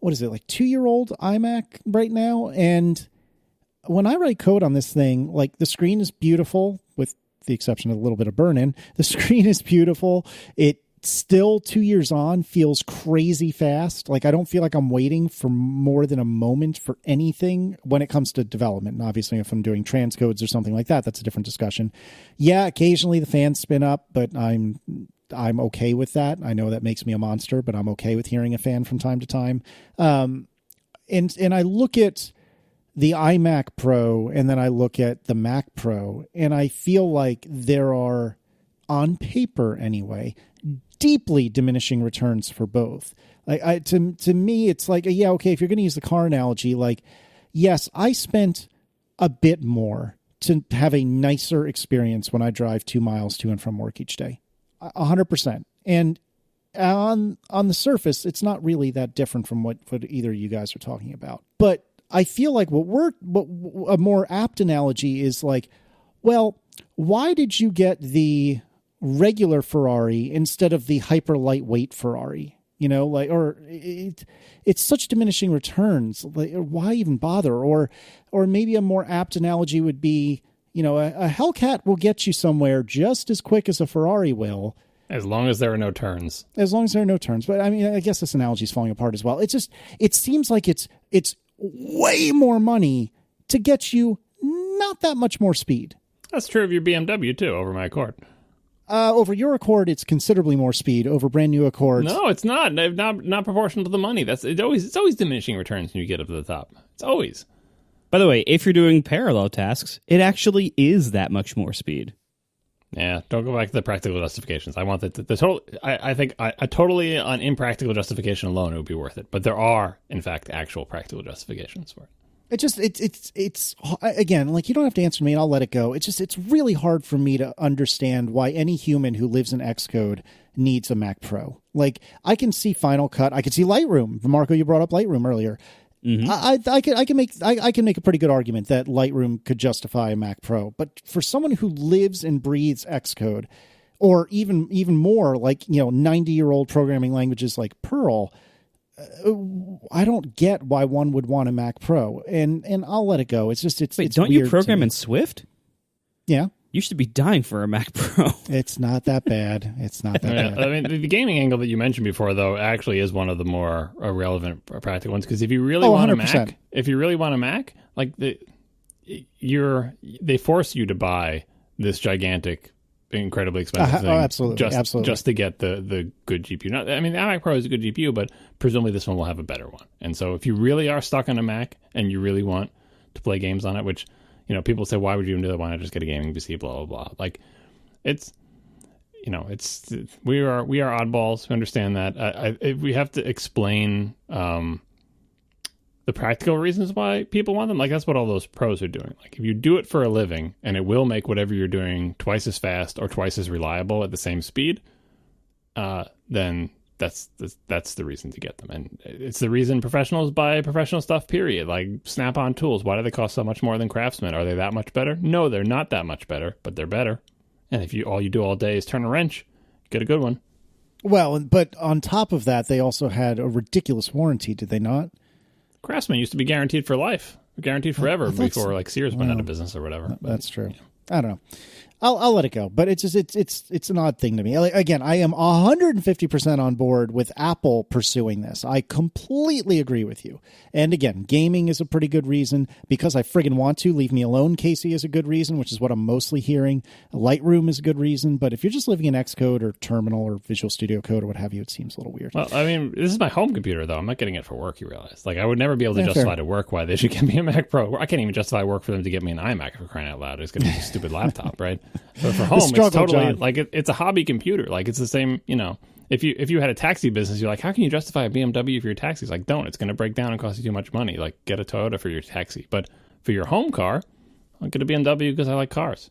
2-year-old iMac right now, and when I write code on this thing, like, the screen is beautiful, with the exception of a little bit of burn-in. The screen is beautiful. It still, 2 years on, feels crazy fast. Like, I don't feel like I'm waiting for more than a moment for anything when it comes to development. And obviously, if I'm doing transcodes or something like that, that's a different discussion. Yeah, occasionally the fans spin up, but I'm okay with that. I know that makes me a monster, but I'm okay with hearing a fan from time to time. And I look at the iMac Pro, and then I look at the Mac Pro, and I feel like there are, on paper anyway, deeply diminishing returns for both. Like, to me, it's like, yeah, okay, if you're going to use the car analogy, like, yes, I spent a bit more to have a nicer experience when I drive 2 miles to and from work each day. 100%. And on the surface, it's not really that different from what either of you guys are talking about. But I feel like what a more apt analogy is like, well, why did you get the regular Ferrari instead of the hyper lightweight Ferrari? It's such diminishing returns. Like, why even bother? Or maybe a more apt analogy would be, a Hellcat will get you somewhere just as quick as a Ferrari will. As long as there are no turns. As long as there are no turns. But I mean, I guess this analogy is falling apart as well. It seems like it's way more money to get you not that much more speed. That's true of your BMW too, over my Accord. Over your Accord, it's considerably more speed. Over brand new Accords, no, it's not. Not proportional to the money. It's always diminishing returns when you get up to the top. It's always. By the way, if you're doing parallel tasks, it actually is that much more speed. Yeah, don't go back to the practical justifications. I want the total. I think totally on impractical justification alone, it would be worth it. But there are, in fact, actual practical justifications for it. It's again, like, you don't have to answer me and I'll let it go. It's really hard for me to understand why any human who lives in Xcode needs a Mac Pro. Like, I can see Final Cut. I can see Lightroom. Marco, you brought up Lightroom earlier. Mm-hmm. I can make a pretty good argument that Lightroom could justify a Mac Pro. But for someone who lives and breathes Xcode, or even more, like, 90-year-old programming languages like Perl, I don't get why one would want a Mac Pro, and I'll let it go. It's just Wait, don't you program in Swift? Yeah, you should be dying for a Mac Pro. It's not that bad. It's not that bad. I mean, the gaming angle that you mentioned before, though, actually is one of the more relevant practical ones. Because if you really want 100%. a Mac, like they force you to buy this gigantic, incredibly expensive thing, absolutely, just to get the good GPU. Not, I mean, the iMac Pro is a good GPU, but presumably this one will have a better one. And so, if you really are stuck on a Mac and you really want to play games on it, which, people say, why would you even do that? Why not just get a gaming PC? Blah blah blah. Like, it's we are oddballs. We understand that. We have to explain the practical reasons why people want them. Like, that's what all those pros are doing. Like, if you do it for a living and it will make whatever you're doing twice as fast or twice as reliable at the same speed, then that's the reason to get them. And it's the reason professionals buy professional stuff, period. Like Snap-on tools. Why do they cost so much more than Craftsman? Are they that much better? No, they're not that much better, but they're better. And if all you do all day is turn a wrench, get a good one. Well, but on top of that, they also had a ridiculous warranty, did they not? Craftsman used to be guaranteed for life, guaranteed forever before like Sears went out of business or whatever. That's true. I don't know. I'll let it go, but it's just it's an odd thing to me. Again, I am 150% on board with Apple pursuing this. I completely agree with you. And again, gaming is a pretty good reason. Because I friggin' want to. Leave me alone, Casey, is a good reason, which is what I'm mostly hearing. Lightroom is a good reason, but if you're just living in Xcode or Terminal or Visual Studio Code or what have you, it seems a little weird. Well, I mean, this is my home computer, though. I'm not getting it for work, you realize. Like, I would never be able to justify to work why they should get me a Mac Pro. I can't even justify work for them to get me an iMac, for crying out loud. It's going to be a stupid laptop, right? But for home, it's totally John. Like it's a hobby computer. Like it's the same, if you had a taxi business, you're like, how can you justify a BMW for your taxi? It's like, don't. It's going to break down and cost you too much money. Like, get a Toyota for your taxi. But for your home car, I'll get a BMW because I like cars.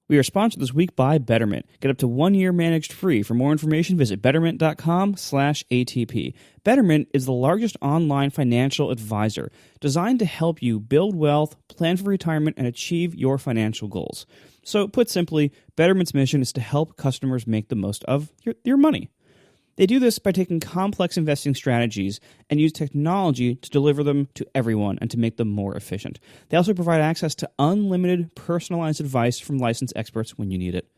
We are sponsored this week by Betterment. Get up to 1 year managed free. For more information, visit betterment.com/ATP. Betterment is the largest online financial advisor designed to help you build wealth, plan for retirement, and achieve your financial goals. So, put simply, Betterment's mission is to help customers make the most of your money. They do this by taking complex investing strategies and use technology to deliver them to everyone and to make them more efficient. They also provide access to unlimited personalized advice from licensed experts when you need it.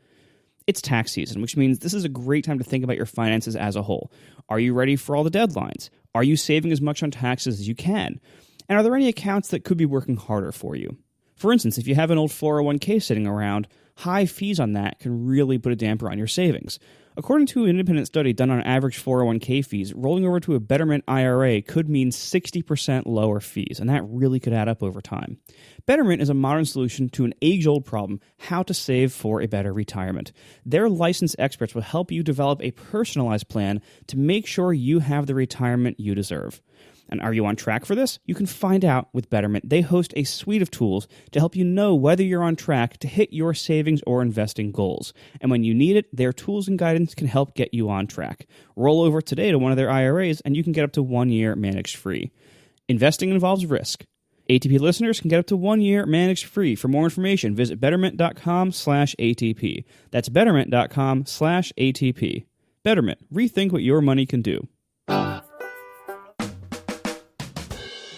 It's tax season, which means this is a great time to think about your finances as a whole. Are you ready for all the deadlines? Are you saving as much on taxes as you can? And are there any accounts that could be working harder for you? For instance, if you have an old 401k sitting around, high fees on that can really put a damper on your savings. According to an independent study done on average 401k fees, rolling over to a Betterment IRA could mean 60% lower fees, and that really could add up over time. Betterment is a modern solution to an age-old problem, how to save for a better retirement. Their licensed experts will help you develop a personalized plan to make sure you have the retirement you deserve. And are you on track for this? You can find out with Betterment. They host a suite of tools to help you know whether you're on track to hit your savings or investing goals. And when you need it, their tools and guidance can help get you on track. Roll over today to one of their IRAs and you can get up to 1 year managed free. Investing involves risk. ATP listeners can get up to 1 year managed free. For more information, visit betterment.com/ATP. That's betterment.com/ATP. Betterment. Rethink what your money can do.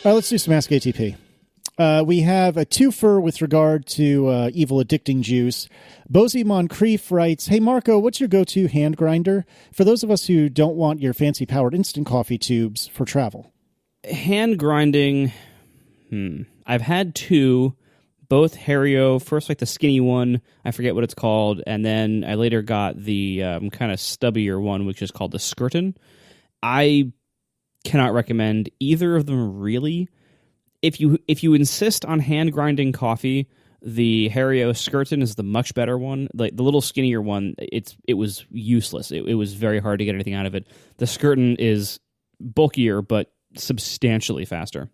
All right, let's do some Ask ATP. We have a twofer with regard to evil addicting juice. Bozy Moncrief writes, hey, Marco, what's your go-to hand grinder for those of us who don't want your fancy-powered instant coffee tubes for travel? Hand grinding, I've had two, both Hario. First, like the skinny one, I forget what it's called, and then I later got the kind of stubbier one, which is called the Skirtin. I cannot recommend either of them really. If you insist on hand grinding coffee, the Hario Skirtin is the much better one. Like the little skinnier one, it was useless. It was very hard to get anything out of it. The Skirtin is bulkier but substantially faster.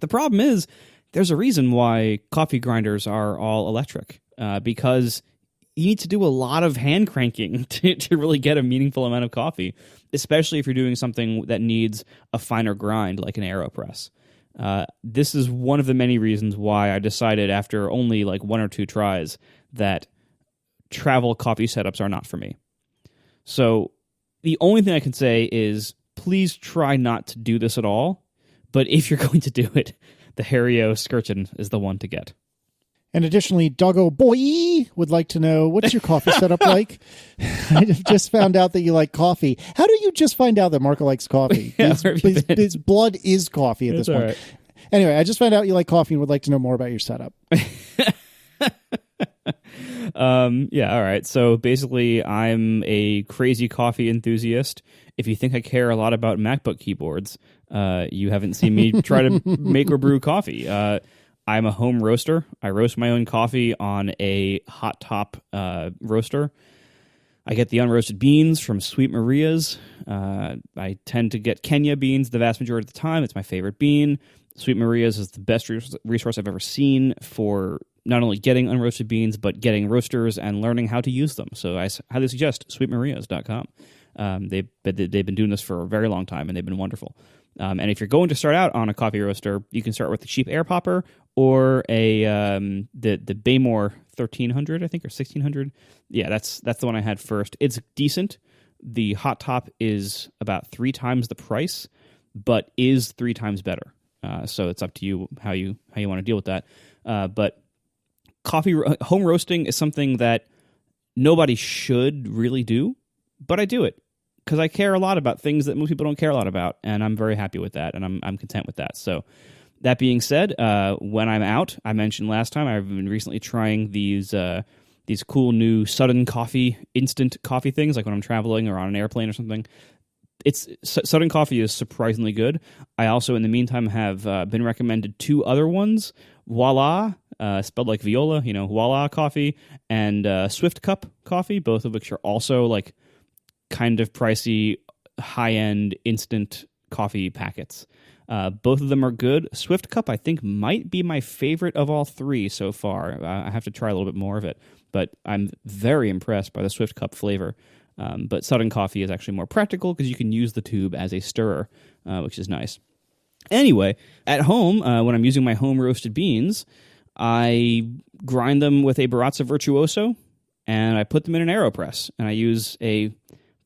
The problem is there's a reason why coffee grinders are all electric, because you need to do a lot of hand cranking to really get a meaningful amount of coffee, especially if you're doing something that needs a finer grind like an AeroPress. This is one of the many reasons why I decided after only like 1 or 2 tries that travel coffee setups are not for me. So the only thing I can say is please try not to do this at all. But if you're going to do it, the Hario Skirtin is the one to get. And additionally, Doggo Boy would like to know, what's your coffee setup like? I just found out that you like coffee. How do you just find out that Marco likes coffee? Yeah, his blood is coffee at this point. Right. Anyway, I just found out you like coffee and would like to know more about your setup. Yeah, all right. So basically, I'm a crazy coffee enthusiast. If you think I care a lot about MacBook keyboards, you haven't seen me try to make or brew coffee. I'm a home roaster. I roast my own coffee on a hot top roaster. I get the unroasted beans from Sweet Maria's. I tend to get Kenya beans the vast majority of the time. It's my favorite bean. Sweet Maria's is the best resource I've ever seen for not only getting unroasted beans, but getting roasters and learning how to use them. So I highly suggest sweetmarias.com. They've been doing this for a very long time, and they've been wonderful. And if you're going to start out on a coffee roaster, you can start with the cheap air popper or the Baymore 1300, I think, or 1600. Yeah, that's the one I had first. It's decent. The hot top is about 3 times the price, but is 3 times better. So it's up to you how you want to deal with that. But home roasting is something that nobody should really do, but I do it because I care a lot about things that most people don't care a lot about, and I'm very happy with that, and I'm content with that. So that being said, when I'm out, I mentioned last time I've been recently trying these cool new sudden coffee, instant coffee things, like when I'm traveling or on an airplane or something. Sudden coffee is surprisingly good. I also, in the meantime, have been recommended 2 other ones. Voila, spelled like viola, Voila coffee, and Swift Cup coffee, both of which are also like kind of pricey, high-end instant coffee packets. Both of them are good. Swift Cup, I think, might be my favorite of all 3 so far. I have to try a little bit more of it, but I'm very impressed by the Swift Cup flavor. But sudden coffee is actually more practical because you can use the tube as a stirrer, which is nice. Anyway, at home, when I'm using my home roasted beans, I grind them with a Baratza Virtuoso, and I put them in an AeroPress, and I use a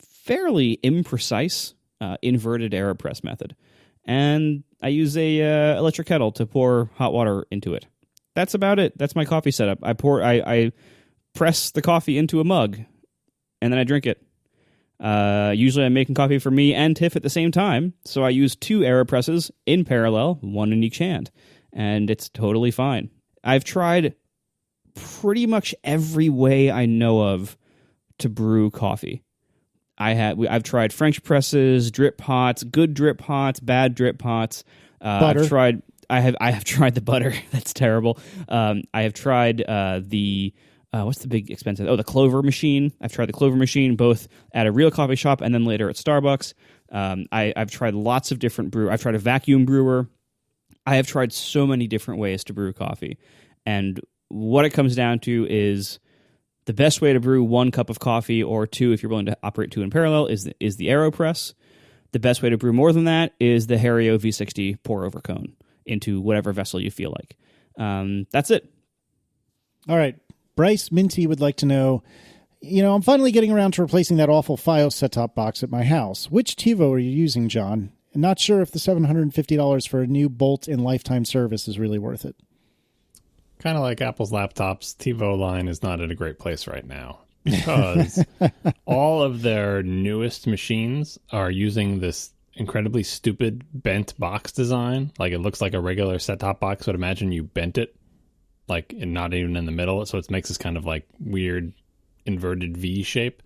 fairly imprecise inverted AeroPress method. And I use a electric kettle to pour hot water into it. That's about it. That's my coffee setup. I press the coffee into a mug, and then I drink it. Usually I'm making coffee for me and Tiff at the same time, so I use 2 AeroPresses in parallel, one in each hand, and it's totally fine. I've tried pretty much every way I know of to brew coffee. I've tried French presses, drip pots, good drip pots, bad drip pots. Butter. I have tried the butter. That's terrible. I have tried the what's the big expensive? Oh, the Clover machine. I've tried the Clover machine both at a real coffee shop and then later at Starbucks. I've tried lots of different brew. I've tried a vacuum brewer. I have tried so many different ways to brew coffee, and what it comes down to is the best way to brew 1 cup of coffee, or 2 if you're willing to operate 2 in parallel, is the AeroPress. The best way to brew more than that is the Hario V60 pour over cone into whatever vessel you feel like. That's it. All right. Bryce Minty would like to know, I'm finally getting around to replacing that awful Fios set-top box at my house. Which TiVo are you using, John? I'm not sure if the $750 for a new bolt in lifetime service is really worth it. Kind of like Apple's laptops, TiVo line is not at a great place right now because all of their newest machines are using this incredibly stupid bent box design. Like it looks like a regular set-top box, but imagine you bent it, like and not even in the middle, so it makes this kind of like weird inverted V shape.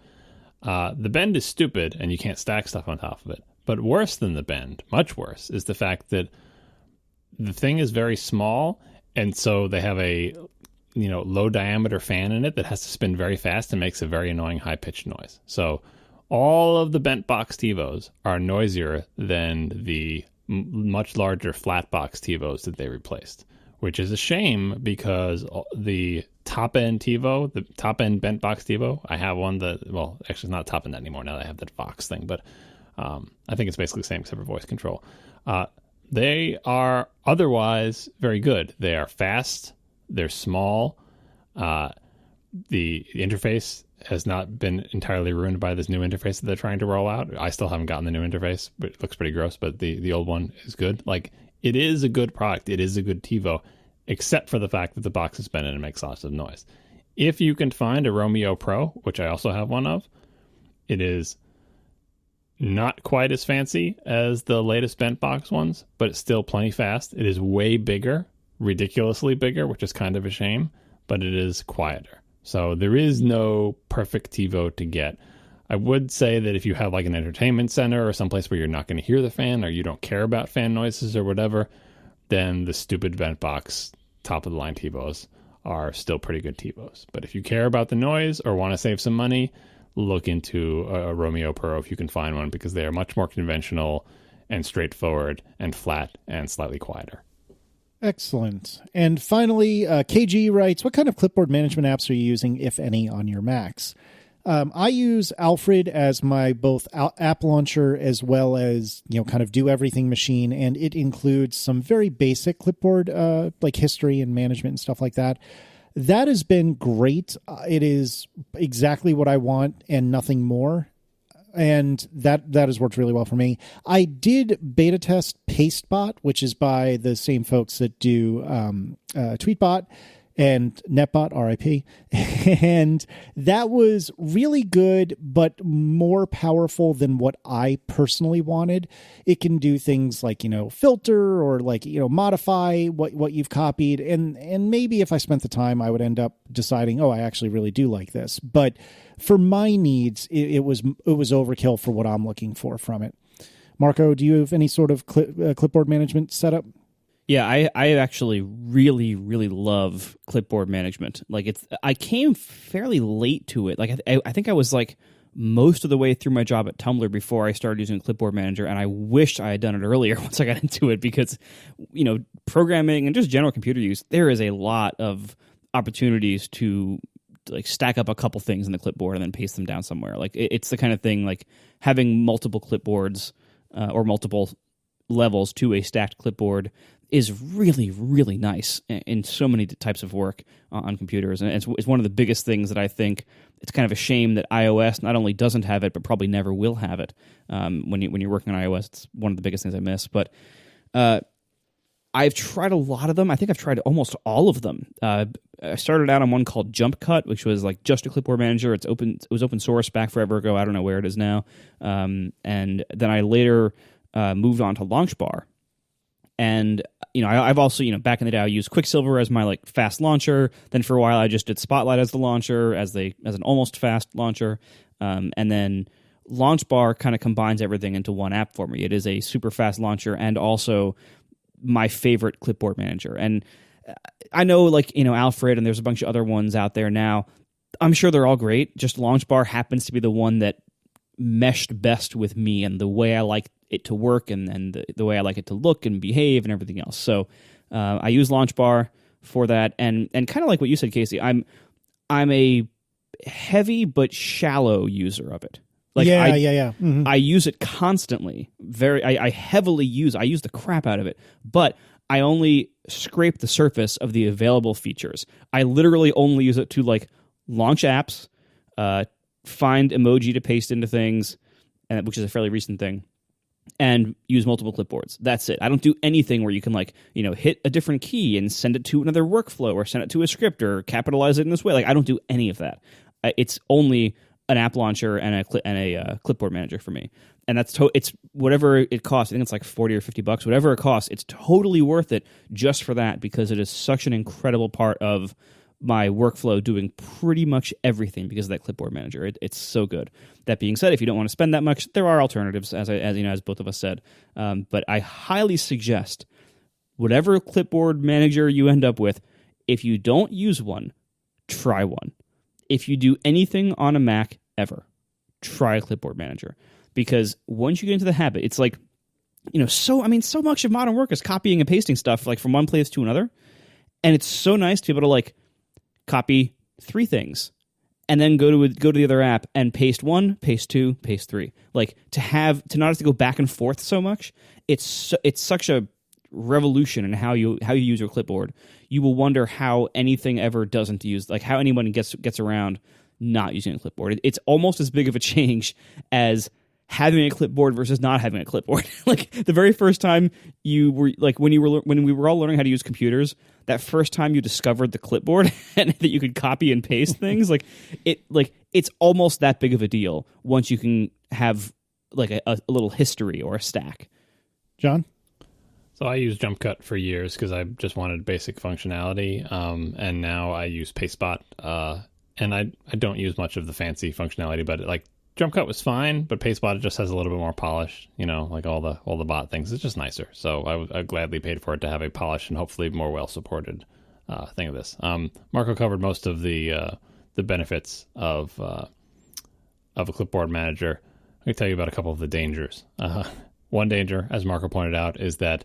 The bend is stupid, and you can't stack stuff on top of it. But worse than the bend, much worse, is the fact that the thing is very small, and so they have a low diameter fan in it that has to spin very fast and makes a very annoying high pitched noise. So all of the bent box TiVos are noisier than the much larger flat box TiVos that they replaced, which is a shame because the top end TiVo, the top end bent box TiVo, I have one that, well, actually it's not top end anymore now that I have that Vox thing, but I think it's basically the same except for voice control. They are otherwise very good. They are fast. They're small. The interface has not been entirely ruined by this new interface that they're trying to roll out. I still haven't gotten the new interface, but it looks pretty gross, but the old one is good. Like, it is a good product. It is a good TiVo, except for the fact that the box is bent and it makes lots of noise. If you can find a Romeo Pro, which I also have one of, it is not quite as fancy as the latest bent box ones, but it's still plenty fast. It is way bigger, ridiculously bigger, which is kind of a shame, but it is quieter. So there is no perfect TiVo to get. I would say that if you have like an entertainment center or someplace where you're not going to hear the fan or you don't care about fan noises or whatever, then the stupid vent box top of the line TiVos are still pretty good TiVos. But if you care about the noise or want to save some money, look into a Romeo Pro if you can find one, because they are much more conventional and straightforward and flat and slightly quieter. Excellent. And finally, KG writes, what kind of clipboard management apps are you using, if any, on your Macs? I use Alfred as my both app launcher as well as, kind of do everything machine. And it includes some very basic clipboard, like history and management and stuff like that. That has been great. It is exactly what I want and nothing more. And that has worked really well for me. I did beta test Pastebot, which is by the same folks that do Tweetbot and Netbot, RIP. And that was really good, but more powerful than what I personally wanted. It can do things like, filter or like, modify what you've copied. And maybe if I spent the time, I would end up deciding, I actually really do like this. But for my needs, it was overkill for what I'm looking for from it. Marco, do you have any sort of clipboard management setup? Yeah, I actually really, really love clipboard management. Like I came fairly late to it. Like I think I was like most of the way through my job at Tumblr before I started using Clipboard Manager, and I wished I had done it earlier once I got into it because, programming and just general computer use, there is a lot of opportunities to like stack up a couple things in the clipboard and then paste them down somewhere. Like it's the kind of thing like having multiple clipboards or multiple levels to a stacked clipboard is really, really nice in so many types of work on computers. And it's one of the biggest things that I think it's kind of a shame that iOS not only doesn't have it, but probably never will have it. When you're working on iOS, it's one of the biggest things I miss. But I've tried a lot of them. I think I've tried almost all of them. I started out on one called Jump Cut, which was like just a clipboard manager. It was open source back forever ago. I don't know where it is now. And then I later moved on to Launchbar. And I've also back in the day I used Quicksilver as my like fast launcher. Then for a while I just did Spotlight as the launcher, as an almost fast launcher. And then Launchbar kind of combines everything into one app for me. It is a super fast launcher and also my favorite clipboard manager. And I know Alfred and there's a bunch of other ones out there now. I'm sure they're all great. Just Launchbar happens to be the one that meshed best with me and the way I like it to work and the way I like it to look and behave and everything else. So I use Launchbar for that, and kind of like what you said, Casey, I'm a heavy but shallow user of it. Like yeah. Mm-hmm. I use it constantly. I heavily use the crap out of it, but I only scrape the surface of the available features. I literally only use it to like launch apps, find emoji to paste into things, which is a fairly recent thing, and use multiple clipboards. That's it. I don't do anything where you can hit a different key and send it to another workflow or send it to a script or capitalize it in this way. Like I don't do any of that. It's only an app launcher and a clipboard manager for me. And that's it's whatever it costs. I think it's like $40 or $50, whatever it costs. It's totally worth it just for that because it is such an incredible part of my workflow doing pretty much everything because of that clipboard manager. It's so good. That being said, if you don't want to spend that much, there are alternatives, as both of us said. But I highly suggest whatever clipboard manager you end up with, if you don't use one, try one. If you do anything on a Mac ever, try a clipboard manager. Because once you get into the habit, it's like, so much of modern work is copying and pasting stuff like from one place to another. And it's so nice to be able to like copy 3 things and then go to the other app and paste 1, paste 2, paste 3. Like to not have to go back and forth so much. It's such a revolution in how you use your clipboard. You will wonder how anything ever doesn't use, like how anyone gets around not using a clipboard. It's almost as big of a change as having a clipboard versus not having a clipboard. Like the very first time you were like when we were all learning how to use computers, that first time you discovered the clipboard and that you could copy and paste things, it's almost that big of a deal once you can have like a little history or a stack. John? So I used Jump Cut for years because I just wanted basic functionality, and now I use Pastebot, and I don't use much of the fancy functionality, but like Jump Cut was fine, but Pastebot just has a little bit more polish, like all the bot things. It's just nicer. So I gladly paid for it to have a polished and hopefully more well-supported thing of this. Marco covered most of the benefits of a clipboard manager. I can tell you about a couple of the dangers. One danger, as Marco pointed out, is that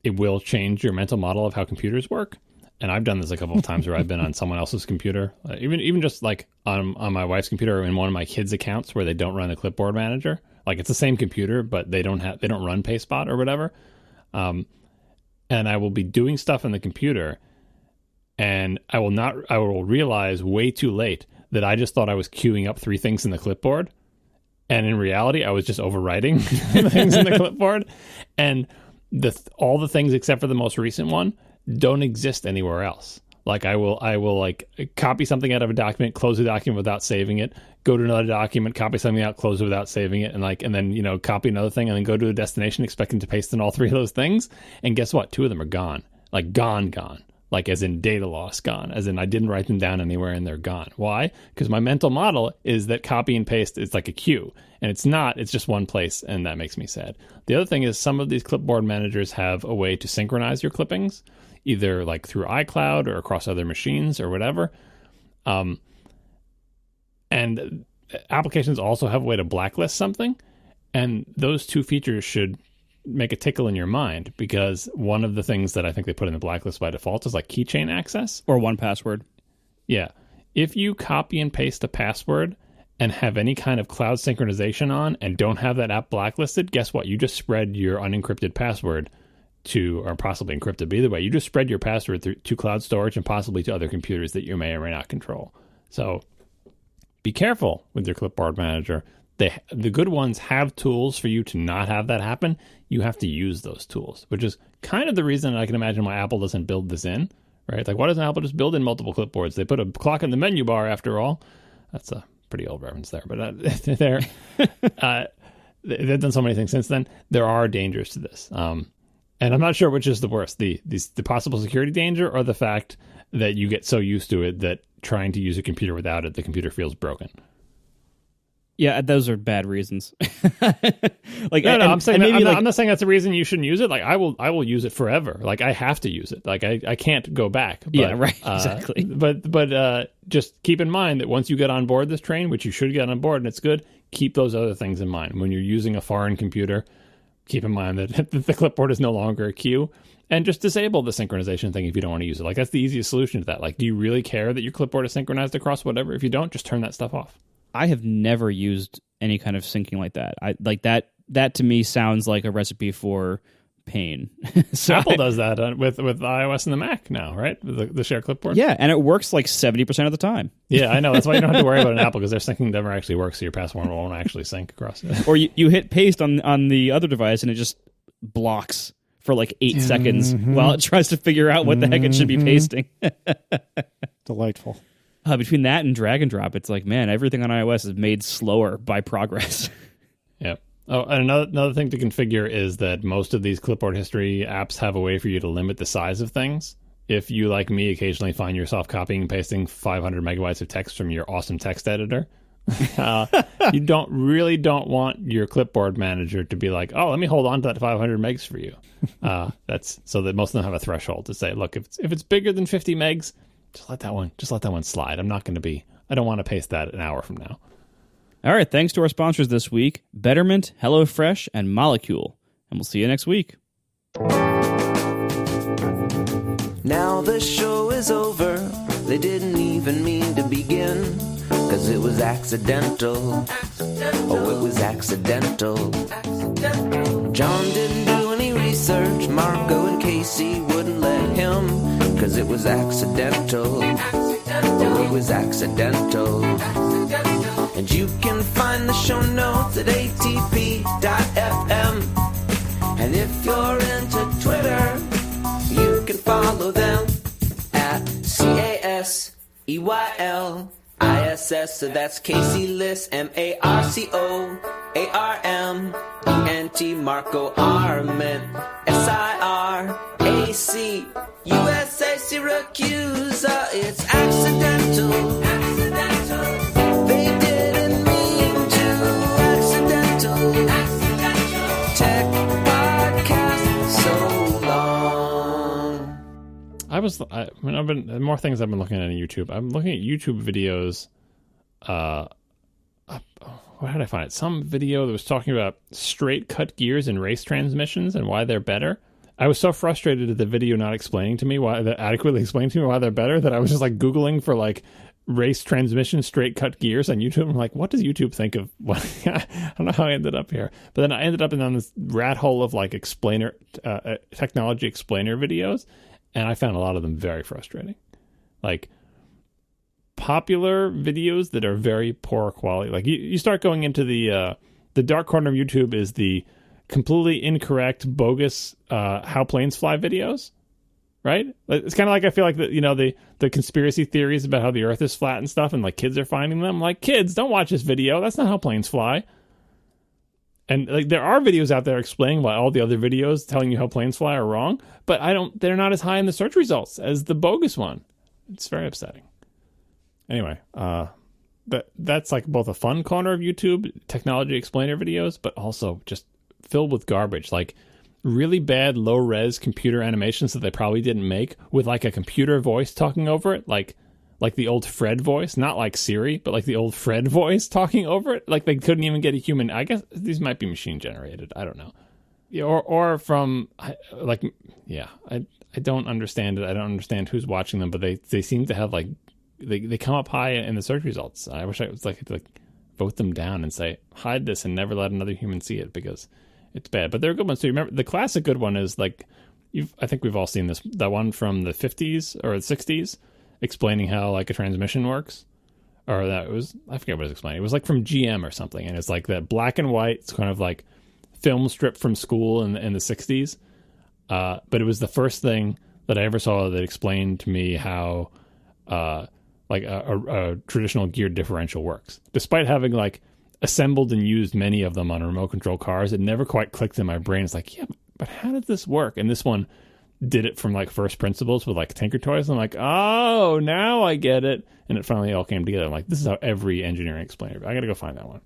it will change your mental model of how computers work. And I've done this a couple of times where I've been on someone else's computer, even just like on my wife's computer or in one of my kids' accounts where they don't run the Clipboard manager. Like it's the same computer, but they don't run PaySpot or whatever. And I will be doing stuff in the computer, and I will realize way too late that I just thought I was queuing up 3 things in the Clipboard. And in reality, I was just overwriting things in the Clipboard. And all the things except for the most recent one don't exist anywhere else. Like I will like copy something out of a document, close the document without saving it, go to another document, copy something out, close it without saving it, and then copy another thing and then go to a destination expecting to paste in all 3 of those things. And guess what? 2 of them are gone. Like gone. Like as in data loss gone. As in I didn't write them down anywhere and they're gone. Why? Because my mental model is that copy and paste is like a queue. And it's not. It's just one place, and that makes me sad. The other thing is some of these clipboard managers have a way to synchronize your clippings, either like through iCloud or across other machines or whatever. And applications also have a way to blacklist something. And those 2 features should make a tickle in your mind, because one of the things that I think they put in the blacklist by default is like keychain access. Or 1Password. Yeah. If you copy and paste a password and have any kind of cloud synchronization on and don't have that app blacklisted, guess what? You just spread your unencrypted password or possibly encrypted, but either way, you just spread your password to cloud storage and possibly to other computers that you may or may not control. So be careful with your Clipboard manager. The good ones have tools for you to not have that happen. You have to use those tools, which is kind of the reason I can imagine why Apple doesn't build this in, right? Like, why doesn't Apple just build in multiple clipboards? They put a clock in the menu bar after all. That's a pretty old reference there, but they've done so many things since then. There are dangers to this. And I'm not sure which is the worst, the possible security danger or the fact that you get so used to it that trying to use a computer without it, the computer feels broken. Yeah, those are bad reasons. I'm not saying that's the reason you shouldn't use it. Like I will use it forever. Like I have to use it. Like I can't go back. But, yeah, right. Exactly. But just keep in mind that once you get on board this train, which you should get on board, and it's good, keep those other things in mind. When you're using a foreign computer, keep in mind that the clipboard is no longer a queue, and just disable the synchronization thing if you don't want to use it. Like that's the easiest solution to that. Like, do you really care that your clipboard is synchronized across whatever? If you don't, just turn that stuff off. I have never used any kind of syncing like that. That to me sounds like a recipe for pain. So Apple does that with iOS and the Mac now, right? The shared clipboard. Yeah, and it works like 70% of the time. Yeah, I know. That's why you don't have to worry about an Apple, because their syncing never actually works, so your password won't actually sync across it. Or you hit paste on the other device and it just blocks for like 8 seconds while it tries to figure out what the heck it should be pasting. Delightful. Between that and drag and drop, it's like, man, everything on iOS is made slower by progress. Yep. Oh, and another thing to configure is that most of these clipboard history apps have a way for you to limit the size of things. If you, like me, occasionally find yourself copying and pasting 500 megabytes of text from your awesome text editor, you don't want your clipboard manager to be like, oh, let me hold on to that 500 megs for you. That's so that most of them have a threshold to say, look, if it's bigger than 50 megs, just let that one slide. I don't want to paste that an hour from now. All right, thanks to our sponsors this week, Betterment, HelloFresh, and Molekule. And we'll see you next week. Now the show is over. They didn't even mean to begin, 'cause it was accidental. Oh, it was accidental. John didn't do any research. Marco and Casey wouldn't let him, 'cause it was accidental. Oh, it was accidental. And you can find the show notes at atp.fm. And if you're into Twitter, you can follow them at CASEYLISS. So that's Casey Liss, MARCOARMENT, Marco Arment, SIRAC, USA Syracuse. It's accidental. They didn't mean to. Accidental. Tech podcast so long. I've been more things I've been looking at on YouTube. I'm looking at YouTube videos. Where did I find it? Some video that was talking about straight cut gears in race transmissions and why they're better. I was so frustrated at the video not explaining to me adequately explaining to me why they're better that I was just like Googling for like race transmission straight cut gears on YouTube. I'm like, what does YouTube think of what? I don't know how I ended up here, but then I ended up on this rat hole of like technology explainer videos, and I found a lot of them very frustrating. Like popular videos that are very poor quality. Like you start going into the dark corner of YouTube is the completely incorrect, bogus how planes fly videos. Right? It's kind of like I feel like the conspiracy theories about how the Earth is flat and stuff, and like kids are finding them. Like, kids, don't watch this video. That's not how planes fly. And like there are videos out there explaining why all the other videos telling you how planes fly are wrong, but they're not as high in the search results as the bogus one. It's very upsetting. Anyway, that's like both a fun corner of YouTube, technology explainer videos, but also just filled with garbage. Like really bad low-res computer animations that they probably didn't make with like a computer voice talking over it, like the old Fred voice, not like Siri, but like the old Fred voice talking over it. Like they couldn't even get a human. I guess these might be machine generated. I don't know. Or from like, yeah, I don't understand it. I don't understand who's watching them, but they seem to have like, they come up high in the search results. I wish I was like vote them down and say, hide this and never let another human see it because it's bad. But they're good ones too. Remember, the classic good one is like, I think we've all seen this, that one from the 50s or the 60s explaining how like a transmission works. Or that was, I forget what it was explaining. It was like from GM or something. And it's like that black and white, it's kind of like film strip from school in the 60s. But it was the first thing that I ever saw that explained to me how like a traditional geared differential works. Despite having like assembled and used many of them on remote control cars, it never quite clicked in my brain. It's like, yeah, but how did this work? And this one did it from like first principles with like Tinker Toys. I'm like, oh, now I get it. And it finally all came together. I'm like, this is how every engineering explainer. I got to go find that one.